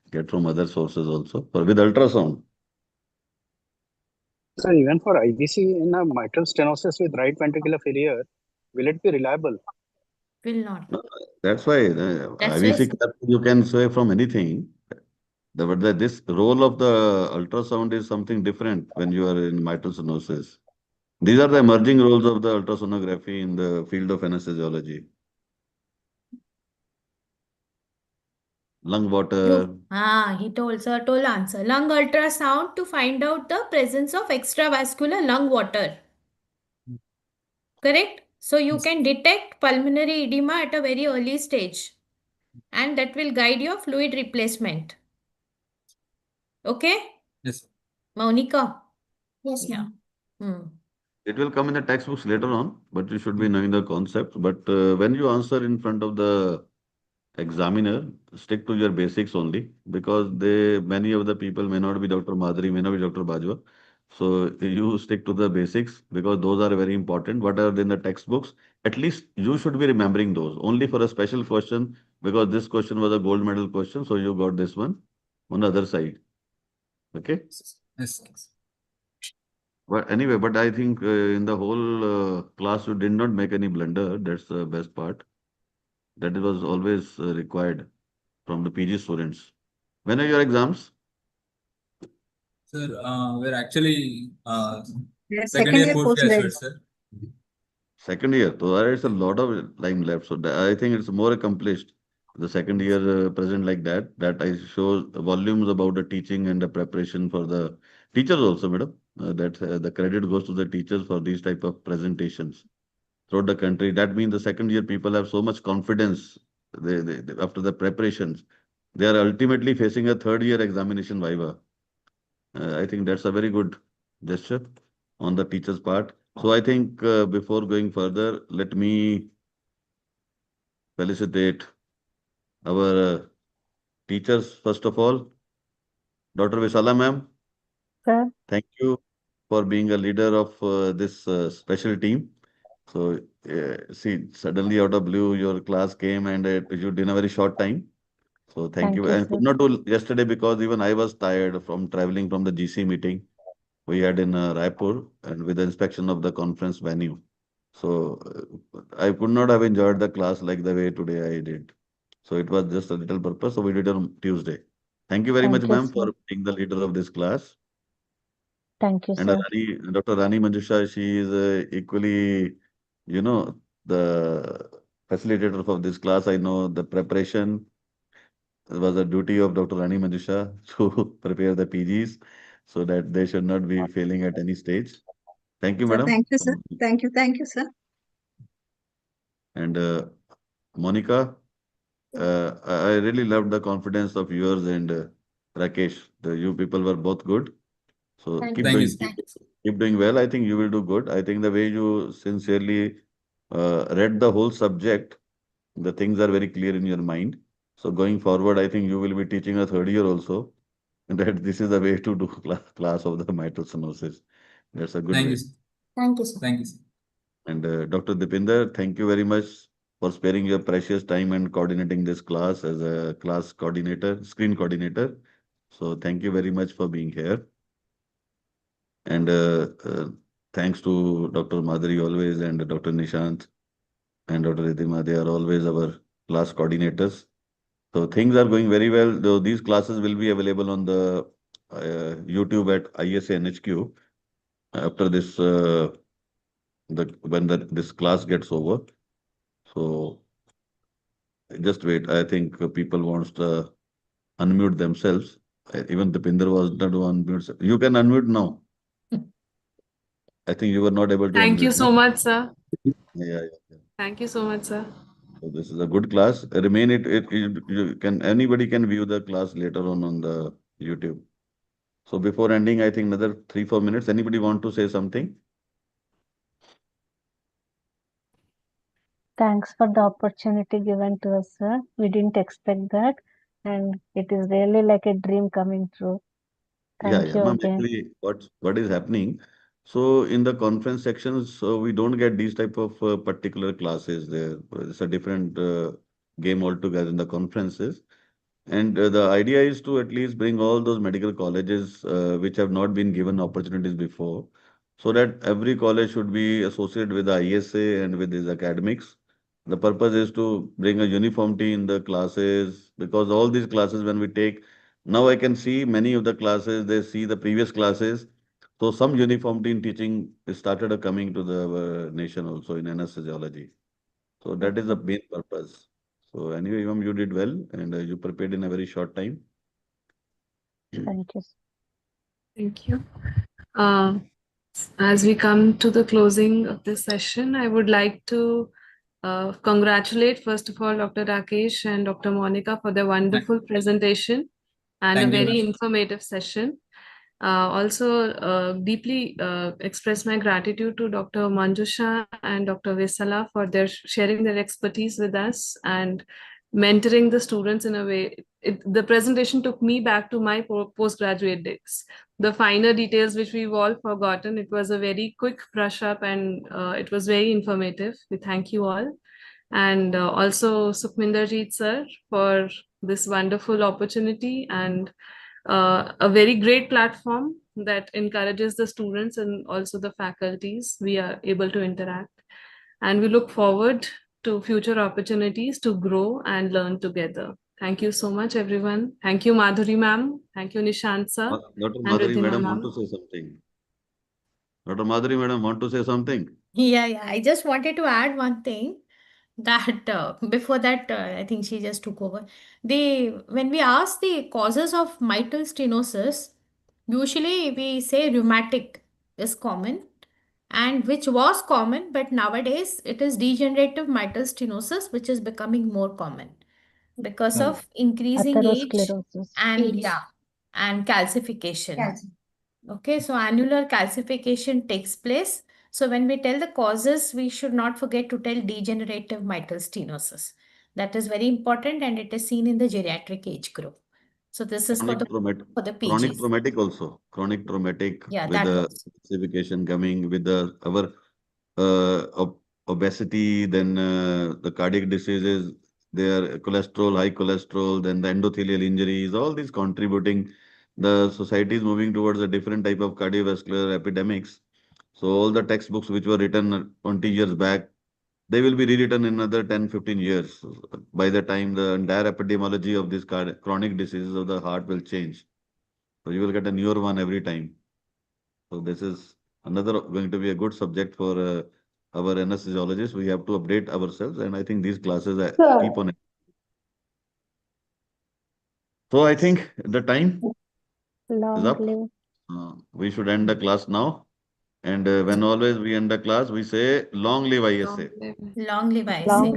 get from other sources also, or with ultrasound. So even for IVC in a mitral stenosis with right ventricular failure, will it be reliable? Will not. That's why IVC you can say from anything. But this role of the ultrasound is something different when you are in mitral stenosis. These are the emerging roles of the ultrasonography in the field of anesthesiology. Lung water. He told, sir told answer. Lung ultrasound to find out the presence of extravascular lung water. Correct? So you can detect pulmonary edema at a very early stage. And that will guide your fluid replacement. Okay? Yes. Maunika? Yes, ma'am. It will come in the textbooks later on, but you should be knowing the concept. But when you answer in front of the examiner, stick to your basics only because many of the people may not be Dr. Madhuri, may not be Dr. Bajwa. So you stick to the basics because those are very important. What are in the textbooks? At least you should be remembering those only for a special question because this question was a gold medal question. So you got this one on the other side. Okay. Yes. But anyway, but I think in the whole class you did not make any blunder. That's the best part. That was always required from the PG students. When are your exams? Sir, we're actually Second year postgraduate, sir. Second year. So there is a lot of time left. So I think it's more accomplished the second year present like that, that I show volumes about the teaching and the preparation for the teachers also, madam. That the credit goes to the teachers for these type of presentations throughout the country. That means the second year people have so much confidence after the preparations. They are ultimately facing a third year examination viva. I think that's a very good gesture on the teacher's part. So I think before going further, let me felicitate our teachers first of all. Dr. Visala ma'am, Sir, thank you for being a leader of this special team. So see, suddenly out of blue, your class came and you did in a very short time. So thank thank you. you, I sir. could not do yesterday because even I was tired from traveling from the GC meeting we had in Raipur and with the inspection of the conference venue. So I could not have enjoyed the class like the way today I did. So it was just a little purpose. So we did it on Tuesday. Thank you very much, Thank you, ma'am, sir. for being the leader of this class. Thank you, And sir. Dr. Rani Manjusha, she is equally, the facilitator of this class. I know the preparation was a duty of Dr. Rani Manjusha to prepare the PGs so that they should not be failing at any stage. Thank you, So madam. thank you, sir. Thank you, sir. And Monica, I really loved the confidence of yours and Rakesh. You people were both good. So Thank keep you. Thank you, doing, sir. Thank you. keep doing well. I think you will do good. I think the way you sincerely read the whole subject, the things are very clear in your mind. So going forward, I think you will be teaching a third year also. And that this is the way to do class of the mitral stenosis. That's a good Thank way. you, sir. Thank you, sir. Thank you, sir. And Dr. Dipinder, thank you very much for sparing your precious time and coordinating this class as a class coordinator, screen coordinator. So thank you very much for being here. And thanks to Dr. Madhuri always and Dr. Nishant and Dr. Ridhima. They are always our class coordinators. So things are going very well. Though these classes will be available on the YouTube at ISA NHQ after this this class gets over. So just wait. I think people wants to unmute themselves. Even Dipinder was not to unmute. You can unmute now. I think you were not able to Thank you unmute. so much, sir. Yeah. Thank you so much, sir. So this is a good class. Remain you can anybody can view the class later on the YouTube. So before ending, I think another 3-4 minutes. Anybody want to say something? Thanks for the opportunity given to us, sir. We didn't expect that, and it is really like a dream coming true. Thank you Ma'am, again. actually, what is happening? So in the conference sections, so we don't get these type of particular classes there. It's a different game altogether in the conferences. And the idea is to at least bring all those medical colleges which have not been given opportunities before, so that every college should be associated with the ISA and with these academics. The purpose is to bring a uniformity in the classes because all these classes, when we take, now I can see many of the classes, they see the previous classes. So some uniformity in teaching is started coming to the nation also in anesthesiology. So that is the main purpose. So anyway, Imam, you did well and you prepared in a very short time. Thank you. Thank you. As we come to the closing of this session, I would like to congratulate, first of all, Dr. Rakesh and Dr. Monica for their wonderful presentation and a Thank you, very ma'am. informative session. Also, deeply express my gratitude to Dr. Manjusha and Dr. Vesala for their sharing their expertise with us and mentoring the students in a way. The presentation took me back to my postgraduate days. The finer details which we've all forgotten. It was a very quick brush up and it was very informative. We thank you all. And also Sukhminderjeet sir for this wonderful opportunity and a very great platform that encourages the students and also the faculties. We are able to interact and we look forward to future opportunities to grow and learn together. Thank you so much, everyone. Thank you, Madhuri ma'am. Thank you, Nishant sir. Dr. And Madhuri Ridhima madam want ma'am. to say something. Dr. Madhuri madam want to say something. Yeah. I just wanted to add one thing. that before that, I think she just took over. When we ask the causes of mitral stenosis, usually we say rheumatic is common, and which was common, but nowadays it is degenerative mitral stenosis, which is becoming more common because Correct. of increasing age Atherosclerosis. and calcification. Okay, so annular calcification takes place. So when we tell the causes, we should not forget to tell degenerative mitral stenosis. That is very important, and it is seen in the geriatric age group. So this is for Chronic the chronic PGs. traumatic also. Chronic traumatic Yeah, with that the also. calcification coming with our obesity, then the cardiac diseases, their cholesterol, high cholesterol, then the endothelial injuries, all these contributing. The society is moving towards a different type of cardiovascular epidemics. So all the textbooks which were written 20 years back, they will be rewritten in another 10, 15 years. By the time the entire epidemiology of these chronic diseases of the heart will change. So you will get a newer one every time. So this is another going to be a good subject for our anesthesiologists. We have to update ourselves, and I think these classes keep on. So I think the time is Long up. live. We should end the class now. And when always we end the class, we say long live ISA. Long live ISA. Long